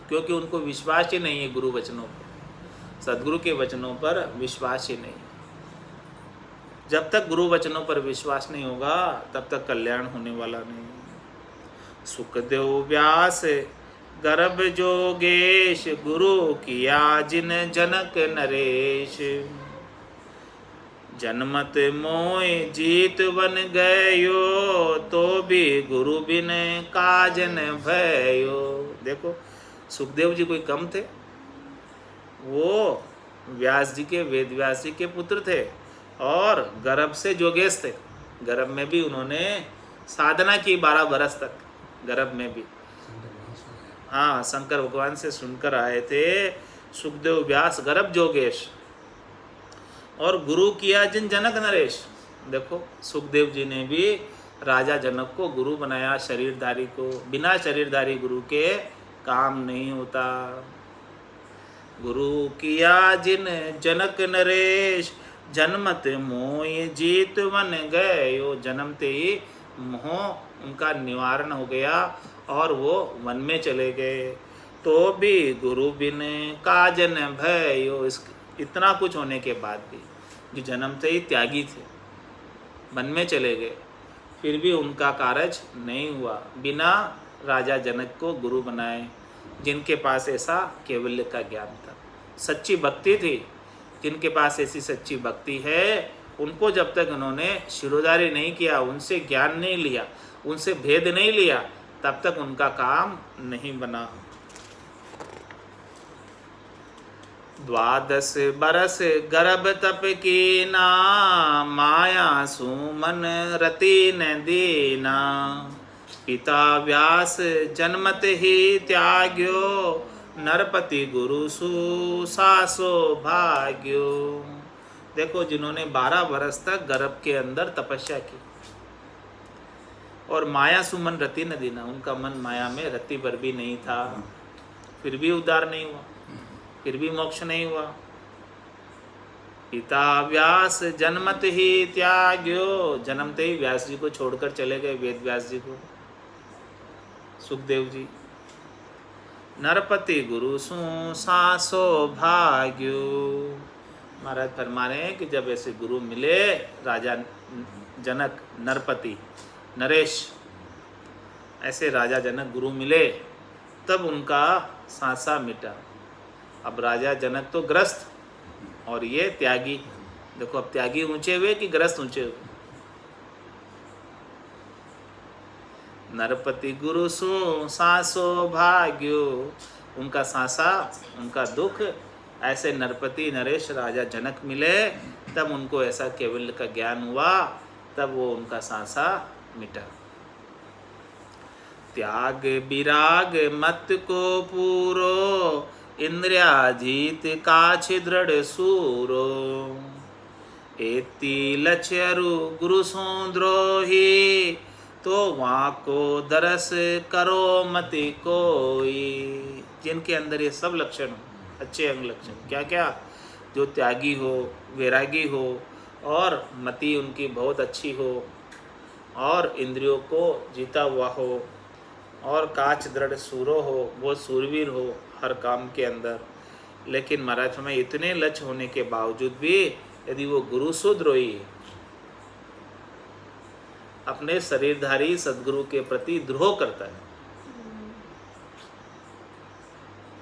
क्योंकि उनको विश्वास ही नहीं है गुरु वचनों पर, सदगुरु के वचनों पर विश्वास ही नहीं। जब तक गुरु वचनों पर विश्वास नहीं होगा तब तक कल्याण होने वाला नहीं। सुखदेव व्यास गर्भ जोगेश गुरु किया जिन जनक नरेश। जन्मत मोय जीत बन गयो तो भी गुरु बिन काजन भयो। देखो सुखदेव जी कोई कम थे, वो व्यास जी के, वेद व्यास जी के पुत्र थे और गर्भ से जोगेश थे। गर्भ में भी उन्होंने साधना की 12 बरस तक, गर्भ में भी। हाँ, शंकर भगवान से सुनकर आए थे सुखदेव व्यास गर्भ जोगेश। और गुरु किया जिन जनक नरेश। देखो सुखदेव जी ने भी राजा जनक को गुरु बनाया, शरीरधारी को। बिना शरीरधारी गुरु के काम नहीं होता। गुरु किया जिन जनक नरेश जन्मत मोह जीत वन गयो। जन्मते ही मोह उनका निवारण हो गया और वो वन में चले गए। तो भी गुरु बिन काजन भयो। इतना कुछ होने के बाद भी जो जन्मते ही त्यागी थे, वन में चले गए, फिर भी उनका कार्य नहीं हुआ बिना राजा जनक को गुरु बनाए, जिनके पास ऐसा केवल्य का ज्ञान था, सच्ची भक्ति थी। जिनके पास ऐसी सच्ची भक्ति है उनको जब तक उन्होंने शिरोधारी नहीं किया, उनसे ज्ञान नहीं लिया, उनसे भेद नहीं लिया, तब तक उनका काम नहीं बना। 12 बरस गर्भ तप कीना माया सुमन रति न दीना। पिता व्यास जन्मत ही त्याग्यो नरपति गुरु सुसासो भाग्यो। देखो जिन्होंने 12 बरस तक गर्भ के अंदर तपस्या की और माया सुमन रति न दीना, उनका मन माया में रति भर भी नहीं था, फिर भी उद्धार नहीं हुआ, फिर भी मोक्ष नहीं हुआ। पिता व्यास जन्मत ही त्याग्यो। जन्मते ही व्यास जी को छोड़कर चले गए, वेद व्यास जी को, सुखदेव जी। नरपति गुरु सु सासो भाग्यो। महाराज फरमा रहे हैं कि जब ऐसे गुरु मिले, राजा जनक, नरपति, नरेश, ऐसे राजा जनक गुरु मिले, तब उनका सांसा मिटा। अब राजा जनक तो ग्रस्त और ये त्यागी। देखो अब त्यागी ऊंचे हुए कि ग्रस्त ऊंचे हुए। नरपति गुरु सु सासो भाग्यो, उनका सांसा, उनका दुख। ऐसे नरपति नरेश राजा जनक मिले, तब उनको ऐसा केवल का ज्ञान हुआ, तब वो उनका सांसा मिटा। त्याग विराग मत को पूरो, इंद्रियाजीत काछ दृढ़ सूरो। एति लक्ष्यरु गुरु सो द्रोही, तो वहाँ को दरस करो मति कोई। जिनके अंदर ये सब लक्षण हो, अच्छे अंग लक्षण, क्या क्या? जो त्यागी हो, वैरागी हो, और मति उनकी बहुत अच्छी हो, और इंद्रियों को जीता हुआ हो, और काच दृढ़ सूरो हो, बहुत सूरवीर हो हर काम के अंदर। लेकिन महाराज हमें इतने लक्ष्य होने के बावजूद भी यदि वो गुरु सुद्रोही है, अपने शरीरधारी सद्गुरु के प्रति द्रोह करता है,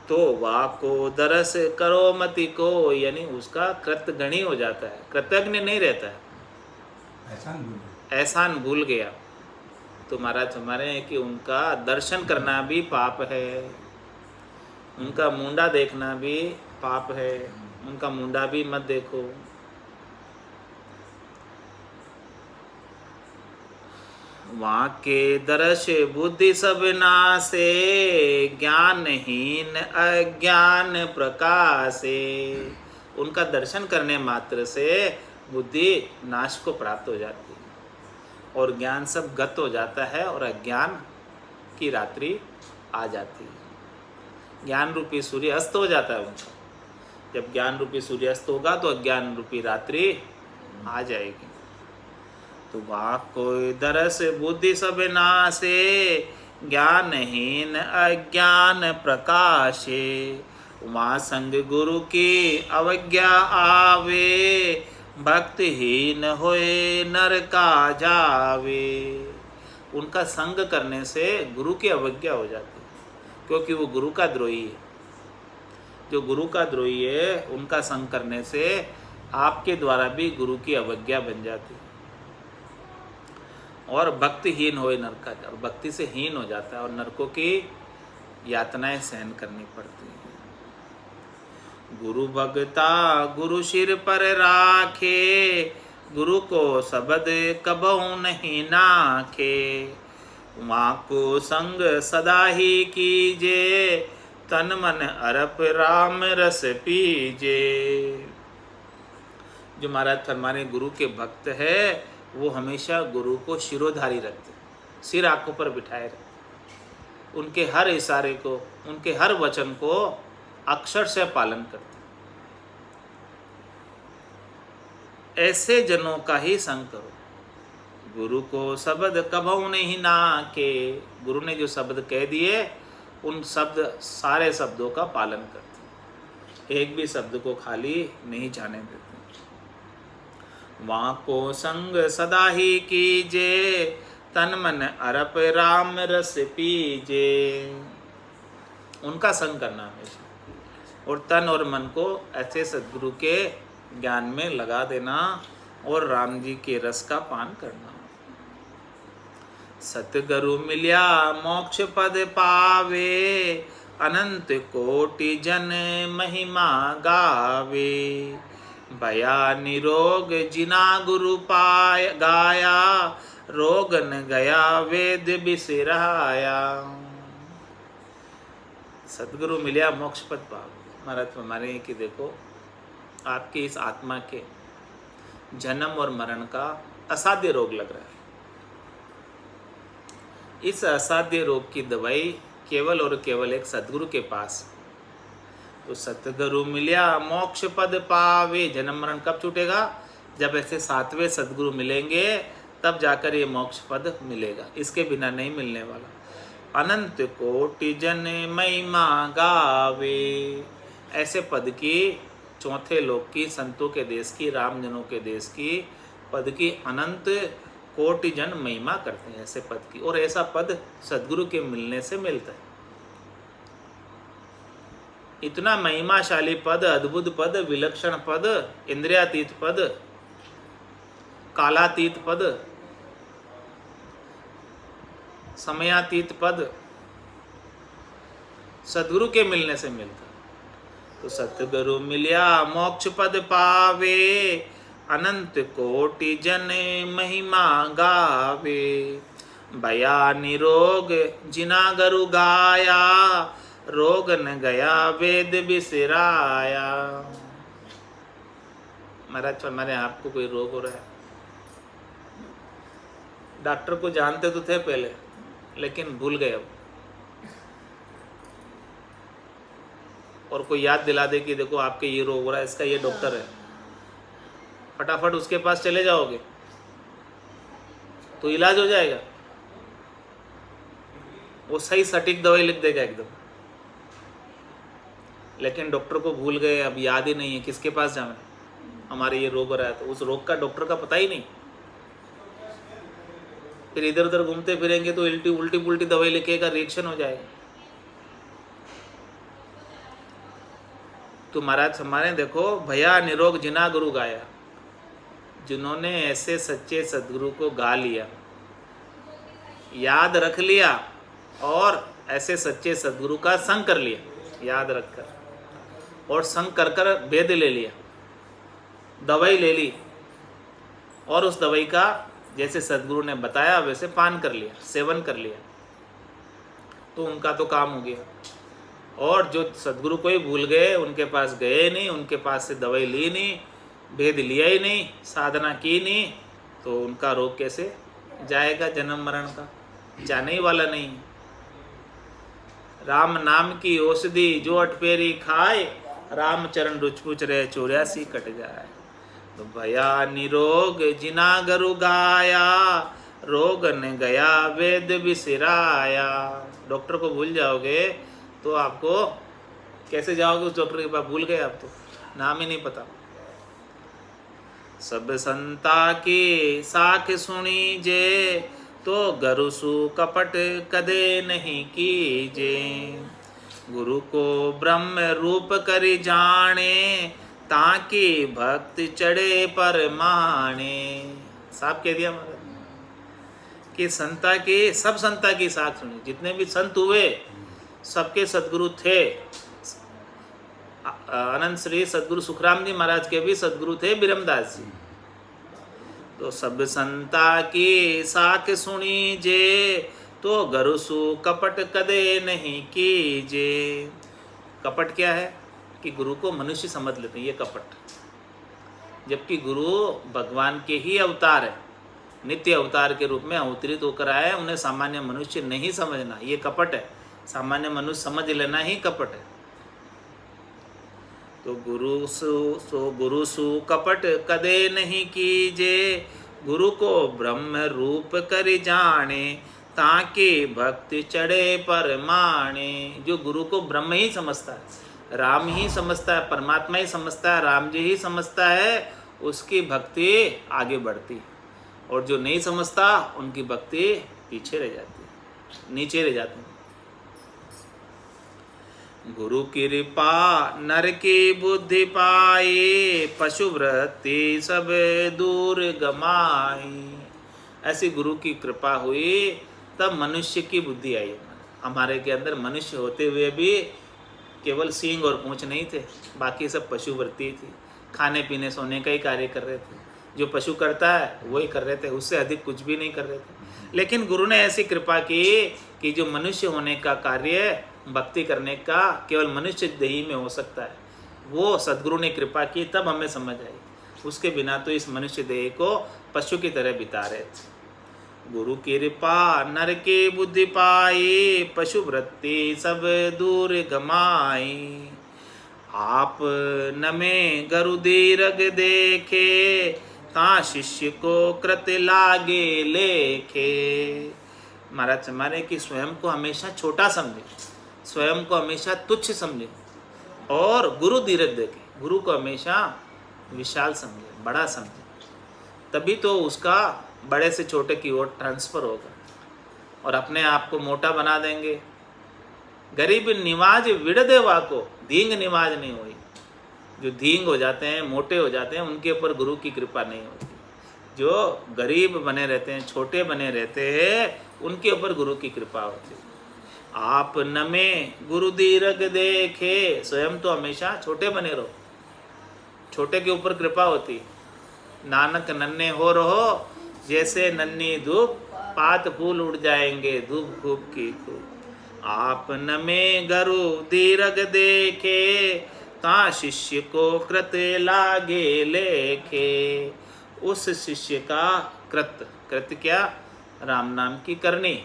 तो वाको दरस करो मति को, यानी उसका कृतघ्नी हो जाता है, कृतज्ञ नहीं रहता है, एहसान भूल गया। तो महाराज हमारे हैं कि उनका दर्शन करना भी पाप है, उनका मुंडा देखना भी पाप है, उनका मुंडा भी मत देखो। वहाँ के दर्श बुद्धि सब नासे, ज्ञानहीन अज्ञान प्रकाशे। उनका दर्शन करने मात्र से बुद्धि नाश को प्राप्त हो जाती है और ज्ञान सब गत हो जाता है और अज्ञान की रात्रि आ जाती है। ज्ञान रूपी सूर्य अस्त हो जाता है उनका। जब ज्ञान रूपी सूर्य अस्त होगा तो अज्ञान रूपी रात्रि आ जाएगी। तो वहाँ कोई दरस बुद्धि सब नासे, ज्ञानहीन अज्ञान प्रकाशे। वहाँ संग गुरु की अवज्ञा आवे, भक्तिहीन होए नर का जावे। उनका संग करने से गुरु की अवज्ञा हो जाती है, क्योंकि वो गुरु का द्रोही है। जो गुरु का द्रोही है, उनका संग करने से आपके द्वारा भी गुरु की अवज्ञा बन जाती है। और भक्तिहीन होए नरका, और भक्ति से हीन हो जाता है और नरकों की यातनाएं सहन करनी पड़ती है। गुरु भगता गुरु सिर पर राखे, गुरु को शब्द कबहु नहीं नाखे। माँ को संग सदा ही कीजे, तन मन अरप राम रस पीजे। जो महाराज फरमाने गुरु के भक्त है, वो हमेशा गुरु को शिरोधारी रखते, सिर आंखों पर बिठाए रखते, उनके हर इशारे को, उनके हर वचन को अक्षर से पालन करते। ऐसे जनों का ही संग करो। गुरु को शब्द कबहु नहीं नाके। गुरु ने जो शब्द कह दिए, उन शब्द, सारे शब्दों का पालन करते, एक भी शब्द को खाली नहीं जाने देते। वहाँ को संग सदा ही कीजे, तन मन अरप राम रस पीजे। उनका संग करना हमेशा, और तन और मन को ऐसे सद्गुरु के ज्ञान में लगा देना और राम जी के रस का पान करना। सतगुरु मिल्या मोक्ष पद पावे, अनंत कोटि जन महिमा गावे। भया निरोग जिना गुरु पाय गाया, रोग न गया वेद बिसराया। सतगुरु मिला मोक्ष पद पावे। महाराज हमारे कि देखो, आपकी इस आत्मा के जन्म और मरण का असाध्य रोग लग रहा है। इस असाध्य रोग की दवाई केवल और केवल एक सतगुरु के पास। तो सतगुरु मिल्या मोक्ष पद पावे। जन्म मरण कब छूटेगा? जब ऐसे सातवें सतगुरु मिलेंगे, तब जाकर ये मोक्ष पद मिलेगा, इसके बिना नहीं मिलने वाला। अनंत कोटि जन महिमा गावे। ऐसे पद की, चौथे लोक की, संतों के देश की, रामजनों के देश की पद की अनंत कोटि जन महिमा करते हैं ऐसे पद की। और ऐसा पद सद्गुरु के मिलने से मिलता है। इतना महिमाशाली पद, अद्भुत पद, विलक्षण पद, इंद्रियातीत पद, कालातीत पद, समयातीत पद सदगुरु के मिलने से मिलता। तो सतगुरु मिलिया मोक्ष पद पावे, अनंत कोटि जन महिमा गावे। भया निरोग जिना गुरु गाया, रोग न गया वेद बिसराया। महाराज हमारे आपको कोई रोग हो रहा है, डॉक्टर को जानते तो थे पहले, लेकिन भूल गए अब। और कोई याद दिला दे कि देखो आपके ये रोग हो रहा है, इसका ये डॉक्टर है, फटाफट उसके पास चले जाओगे तो इलाज हो जाएगा। वो सही सटीक दवाई लिख देगा एकदम। लेकिन डॉक्टर को भूल गए, अब याद ही नहीं है किसके पास जाना, हमारे ये रोग हो रहा है, तो उस रोग का डॉक्टर का पता ही नहीं। फिर इधर उधर घूमते फिरेंगे तो उल्टी पुल्टी दवाई लिखेगा, रिएक्शन हो जाएगा। तो महाराज हमारे देखो, भया निरोग जिना गुरु गाया, जिन्होंने ऐसे सच्चे सदगुरु को गा लिया, याद रख लिया और ऐसे सच्चे सदगुरु का संग कर लिया, याद रखकर, और संग कर कर वेद ले लिया, दवाई ले ली, और उस दवाई का जैसे सदगुरु ने बताया वैसे पान कर लिया, सेवन कर लिया, तो उनका तो काम हो गया। और जो सदगुरु को ही भूल गए, उनके पास गए नहीं, उनके पास से दवाई ली नहीं, भेद लिया ही नहीं, साधना की नहीं, तो उनका रोग कैसे जाएगा? जन्म मरण का जाने ही वाला नहीं। राम नाम की औषधि जो अटपेरी खाए, राम चरण रुचपुच रहे 84 कट जाए। तो भया निरोग जिना गुरु गाया, रोग न गया वेद बिसराया। डॉक्टर को भूल जाओगे तो आपको कैसे जाओगे उस डॉक्टर के पास? भूल गए आप, तो नाम ही नहीं पता। सब संता की साख सुनी जे, तो गुरु सु कपट कदे नहीं कीजे। गुरु को ब्रह्म रूप करि जाने, ताकि भक्त चढ़े पर माने। साहब कह दिया महाराज कि संता की, सब संता की साख सुनी। जितने भी संत हुए सबके सदगुरु थे। अनंत श्री सदगुरु सुखराम जी महाराज के भी सदगुरु थे बिरमदास जी। तो सब संता की साख सुनी जे, तो गुरु सु कपट कदे नहीं कीजे। कपट क्या है कि गुरु को मनुष्य समझ लेते हैं, ये कपट। जबकि गुरु भगवान के ही अवतार है, नित्य अवतार के रूप में अवतरित होकर आए, उन्हें सामान्य मनुष्य नहीं समझना, ये कपट है। सामान्य मनुष्य समझ लेना ही कपट है। तो गुरु सु कपट कदे नहीं कीजे, गुरु को ब्रह्म रूप कर जाने, ताकि भक्ति चढ़े पर माने। जो गुरु को ब्रह्म ही समझता है, राम ही समझता है, परमात्मा ही समझता है, राम जी ही समझता है, उसकी भक्ति आगे बढ़ती है। और जो नहीं समझता उनकी भक्ति पीछे रह जाती है, नीचे रह जाती है। गुरु कृपा नर की बुद्धि पाई, पशु वृत्ति सब दूर गमाई। ऐसी गुरु की कृपा हुई तब मनुष्य की बुद्धि आई। हमारे के अंदर मनुष्य होते हुए भी केवल सींग और पूंछ नहीं थे, बाकी सब पशु वृत्ति थी। खाने पीने सोने का ही कार्य कर रहे थे, जो पशु करता है वही कर रहे थे, उससे अधिक कुछ भी नहीं कर रहे थे। लेकिन गुरु ने ऐसी कृपा की कि जो मनुष्य होने का कार्य, भक्ति करने का केवल मनुष्य देही में हो सकता है, वो सदगुरु ने कृपा की, तब हमें समझ आई। उसके बिना तो इस मनुष्य देह को पशु की तरह बिता रहे थे। गुरु कृपा नर की बुद्धि पाई, पशु वृत्ति सब दूर गमाई। आप नमे गुरु दीरग देखे, ता शिष्य को कृत लागे लेखे। महाराज हमारे कि स्वयं को हमेशा छोटा समझे, स्वयं को हमेशा तुच्छ समझे, और गुरु दीरग देखे, गुरु को हमेशा विशाल समझे, बड़ा समझे। तभी तो उसका बड़े से छोटे की ओर ट्रांसफ़र होगा। और अपने आप को मोटा बना देंगे गरीब निवाज विड़ देवा को, धींग निवाज नहीं हुई। जो धींग हो जाते हैं, मोटे हो जाते हैं, उनके ऊपर गुरु की कृपा नहीं होती। जो गरीब बने रहते हैं, छोटे बने रहते हैं, उनके ऊपर गुरु की कृपा होती है। आप नमे गुरु दीर्घ देखे, स्वयं तो हमेशा छोटे बने रहो, छोटे के ऊपर कृपा होती। नानक नन्हे हो रहो जैसे नन्ही धूप, पात फूल उड़ जाएंगे धूप खूब की खूब। आप नमे गुरु दीर्घ देखे, ता शिष्य को कृत लागे लेखे। उस शिष्य का कृत क्या, राम नाम की करनी,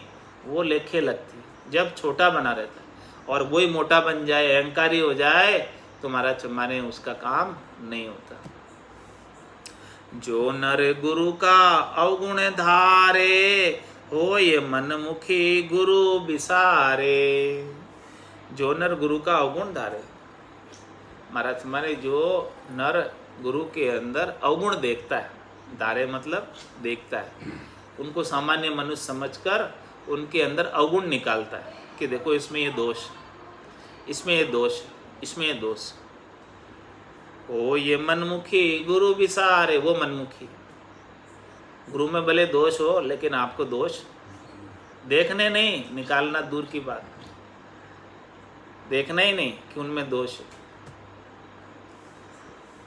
वो लेखे लगती जब छोटा बना रहता है। और वही मोटा बन जाए, अहंकारी हो जाए, तो महाराज माने उसका काम नहीं होता। जो नर गुरु का अवगुण धारे, हो ये मनमुखी गुरु बिसारे। जो नर गुरु का अवगुण धारे, महाराज माने जो नर गुरु के अंदर अवगुण देखता है, धारे मतलब देखता है, उनको सामान्य मनुष्य समझकर उनके अंदर अवगुण निकालता है कि देखो इसमें ये दोष, इसमें ये दोष, इसमें ये दोष। ओ ये मनमुखी गुरु विसारे, वो मनमुखी गुरु में भले दोष हो, लेकिन आपको दोष देखने नहीं, निकालना दूर की बात, देखना ही नहीं कि उनमें दोष है।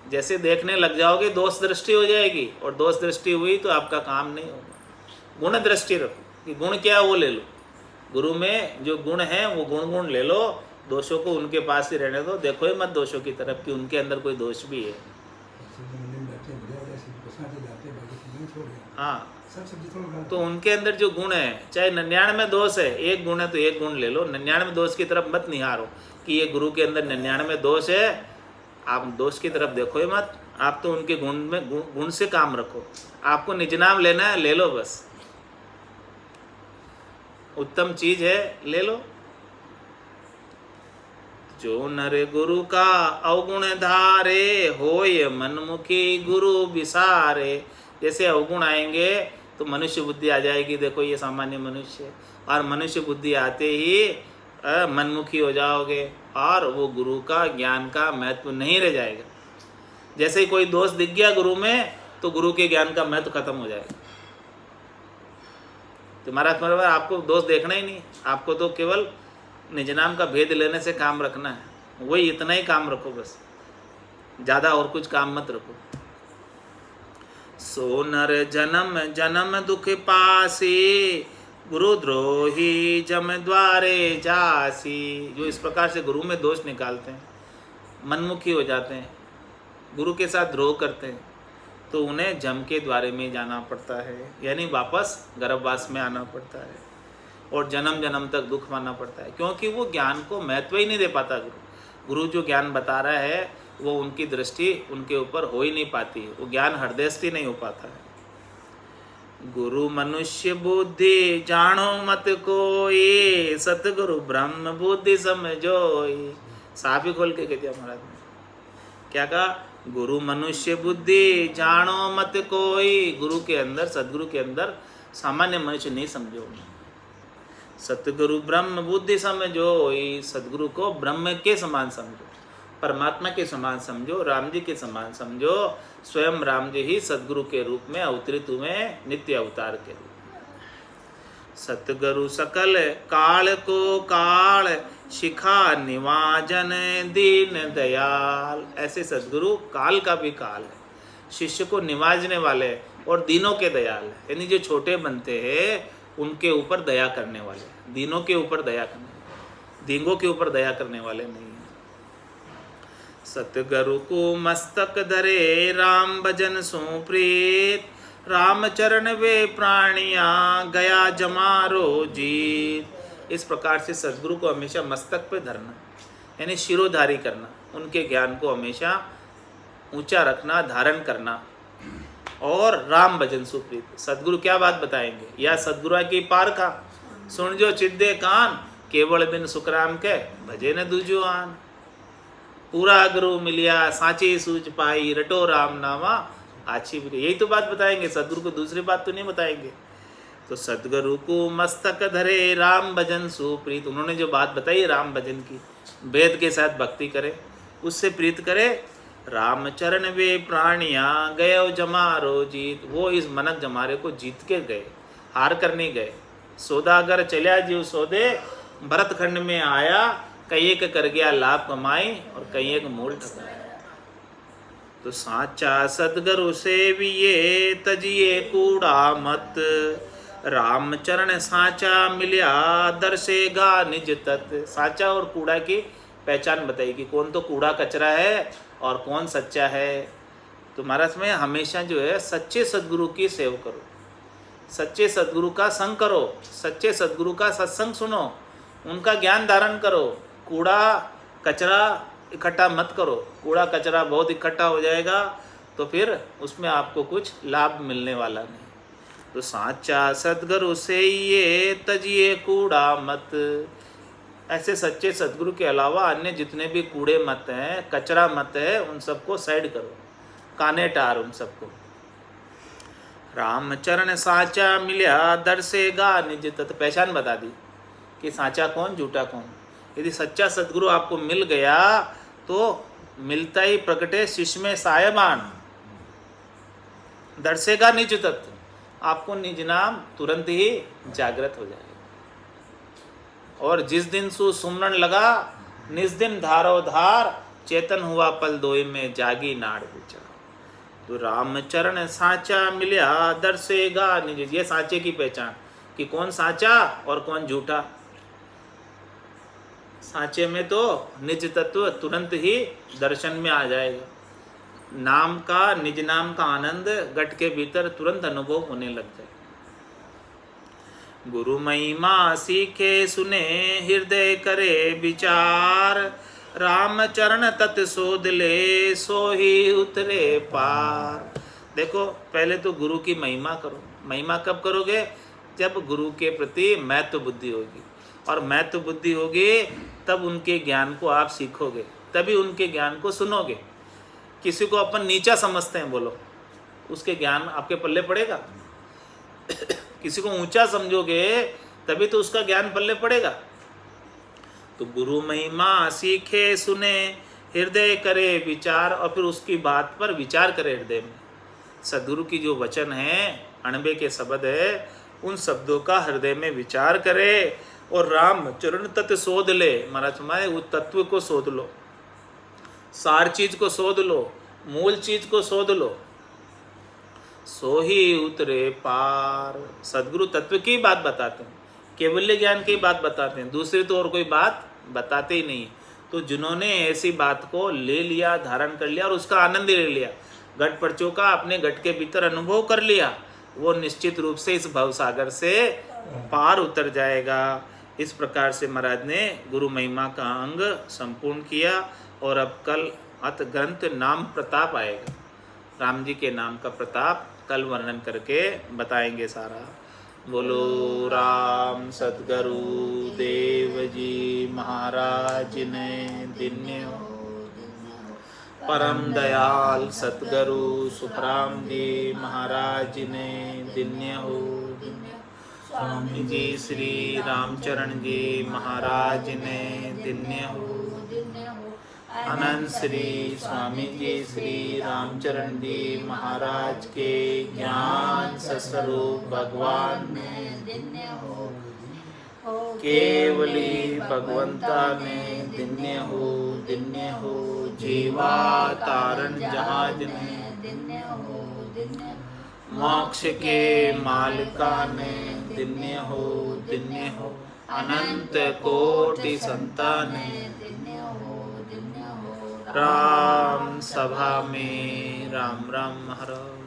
जैसे देखने लग जाओगे दोष दृष्टि हो जाएगी, और दोष दृष्टि हुई तो आपका काम नहीं होगा। गुण दृष्टि रखो कि गुण क्या है वो ले लो, गुरु में जो गुण है वो गुण ले लो, दोषों को उनके पास ही रहने दो, देखो ही मत दोषों की तरफ कि उनके अंदर कोई दोष भी है। हाँ, तो उनके अंदर जो गुण है, चाहे 99 दोष है, एक गुण है तो एक गुण ले लो, 99 दोष की तरफ मत निहारो कि ये गुरु के अंदर 99 दोष है, आप दोष की तरफ देखो ही मत। आप तो उनके गुण में गुण से काम रखो, आपको निज नाम लेना है ले लो, बस उत्तम चीज है ले लो। जो नर गुरु का अवगुण धारे, होय मनमुखी गुरु विसारे। जैसे अवगुण आएंगे तो मनुष्य बुद्धि आ जाएगी, देखो ये सामान्य मनुष्य है, और मनुष्य बुद्धि आते ही मनमुखी हो जाओगे, और वो गुरु का ज्ञान का महत्व नहीं रह जाएगा। जैसे ही कोई दोष दिख गया गुरु में, तो गुरु के ज्ञान का महत्व खत्म हो जाएगा। तुम्हारा मतलब आपको दोष देखना ही नहीं, आपको तो केवल निज नाम का भेद लेने से काम रखना है, वही इतना ही काम रखो बस, ज़्यादा और कुछ काम मत रखो। सो नर जन्म जन्म दुख पासी, गुरु द्रोही जम द्वारे जासी। जो इस प्रकार से गुरु में दोष निकालते हैं, मनमुखी हो जाते हैं, गुरु के साथ द्रोह करते हैं, तो उन्हें जम के द्वारे में जाना पड़ता है, यानी वापस गर्भवास में आना पड़ता है, और जन्म जन्म तक दुख मानना पड़ता है, क्योंकि वो ज्ञान को महत्व ही नहीं दे पाता। गुरु जो ज्ञान बता रहा है वो उनकी दृष्टि उनके ऊपर हो ही नहीं पाती, वो ज्ञान हृदयस्थ ही नहीं हो पाता है। गुरु मनुष्य बुद्धि जानो मत कोई, सतगुरु ब्रह्म बुद्धि समझोई। साफ ही खोल के कह दिया महाराज ने, क्या कहा? गुरु मनुष्य बुद्धि जानो मत कोई। गुरु के अंदर, सदगुरु के अंदर सामान्य मनुष्य नहीं समझो। सतगुरु ब्रह्म बुद्धि समझो, सदगुरु को ब्रह्म के समान समझो, परमात्मा के समान समझो, राम जी के समान समझो। स्वयं राम जी ही सदगुरु के रूप में अवतरित हुए, नित्य अवतार के रूप में। सतगुरु सकल काल को काल, शिखा निवाजन दीन दयाल। ऐसे सदगुरु काल का भी काल है, शिष्य को निवाजने वाले और दीनों के दयाल है, यानी जो छोटे बनते हैं उनके ऊपर दया करने वाले, दीनों के ऊपर दया करने, दींगों के ऊपर दया करने वाले नहीं है। सतगुरु को मस्तक धरे राम भजन सो प्रीत, राम चरण वे प्राणिया गया जमारो जीत। इस प्रकार से सदगुरु को हमेशा मस्तक पे धरना, यानी शिरोधारी करना, उनके ज्ञान को हमेशा ऊंचा रखना, धारण करना, और राम भजन सुप्रीत। सदगुरु क्या बात बताएंगे? या सदगुरु की पारखा सुन जो चिद्दे कान, केवल बिन सुखराम के भजे न दूजो आन। पूरा गुरु मिलिया सांची सूझ पाई, रटो राम नामा आछी भी। यही तो बात बताएंगे सदगुरु को, दूसरी बात तो नहीं बताएंगे। तो सदगुरु को मस्तक धरे राम भजन सुप्रीत। उन्होंने जो बात बताई राम भजन की, वेद के साथ भक्ति करे, उससे प्रीत करे। राम चरण वे प्राणिया गयो जमारो जीत। वो इस मनक जमारे को जीत के गए, हार कर नहीं गए। सौदागर चलिया जीव सौदे, भरतखंड में आया, कई एक कर गया लाभ कमाई और कई एक मूल ठकाया। तो साचा सदगुरु सेविये तजिए कूड़ा मत, राम चरण साचा मिलिया दर्शेगा निज तत्। साचा और कूड़ा की पहचान बताई कि कौन तो कूड़ा कचरा है और कौन सच्चा है। तो महाराज में हमेशा जो है सच्चे सदगुरु की सेवा करो, सच्चे सदगुरु का संग करो, सच्चे सदगुरु का सत्संग सुनो, उनका ज्ञान धारण करो। कूड़ा कचरा इकट्ठा मत करो। कूड़ा कचरा बहुत इकट्ठा हो जाएगा तो फिर उसमें आपको कुछ लाभ मिलने वाला नहीं। तो साचा सदगुरु से ये तजिए कूड़ा मत। ऐसे सच्चे सदगुरु के अलावा अन्य जितने भी कूड़े मत हैं, कचरा मत है, उन सबको साइड करो, काने टार उन सबको। रामचरण साचा मिलिया दर्शेगा निज तत्। पहचान बता दी कि साचा कौन झूठा कौन। यदि सच्चा सदगुरु आपको मिल गया तो मिलता ही प्रकटे शिष्य में सायबान, दर्शेगा निज तत्। आपको निज नाम तुरंत ही जागृत हो जाएगा। और जिस दिन सुमरण लगा निज दिन धारो धार, चेतन हुआ पल दोई में जागी नाड़ पूछा। तो रामचरण साचा मिलिया दर्शेगा निज। ये साचे की पहचान कि कौन साचा और कौन झूठा। साचे में तो निज तत्व तुरंत ही दर्शन में आ जाएगा। नाम का, निज नाम का आनंद गट के भीतर तुरंत अनुभव होने लग जाए। गुरु महिमा सीखे सुने हृदय करे विचार, राम चरण तत् सोध ले सो ही उतरे पार। देखो पहले तो गुरु की महिमा करो। महिमा कब करोगे? जब गुरु के प्रति महत्व बुद्धि होगी, और महत्व बुद्धि होगी तब उनके ज्ञान को आप सीखोगे, तभी उनके ज्ञान को सुनोगे। किसी को अपन नीचा समझते हैं, बोलो उसके ज्ञान आपके पल्ले पड़ेगा? किसी को ऊंचा समझोगे तभी तो उसका ज्ञान पल्ले पड़ेगा। तो गुरु महिमा सीखे सुने हृदय करे विचार, और फिर उसकी बात पर विचार करे हृदय में। सदगुरु की जो वचन है, अणबे के शब्द है, उन शब्दों का हृदय में विचार करे और राम चरण तत्व शोध ले। महाराज हमारे उस तत्व को शोध लो, सार चीज को शोध लो, मूल चीज को शोध लो, सो ही उतरे पार। सदगुरु तत्व की बात बताते हैं, केवल्य ज्ञान की बात बताते हैं, दूसरी तो और कोई बात बताते ही नहीं। तो जिन्होंने ऐसी बात को ले लिया, धारण कर लिया और उसका आनंद ले लिया, घट परचों का अपने घट के भीतर अनुभव कर लिया, वो निश्चित रूप से इस भवसागर से पार उतर जाएगा। इस प्रकार से महाराज ने गुरु महिमा का अंग संपूर्ण किया। और अब कल अत ग्रंथ नाम प्रताप आएगा, राम जी के नाम का प्रताप कल वर्णन करके बताएंगे सारा। बोलो राम सतगुरु देव जी महाराज ने दिन्य हो। परम दयाल सतगुरु सुखराम जी महाराज ने दिन्य हो। स्वामी जी श्री रामचरण जी महाराज ने दिन्य हो। अनंत श्री स्वामी जी श्री रामचरण जी महाराज के ज्ञान स्वरूप भगवान ने दिन्य हो। केवली भगवंता ने दिन्य हो। जीवा तारण जहाज ने दिन्य हो। मोक्ष के मालिका ने दिन्य हो। अनंत कोटि संतान ने राम सभा में राम राम महाराज।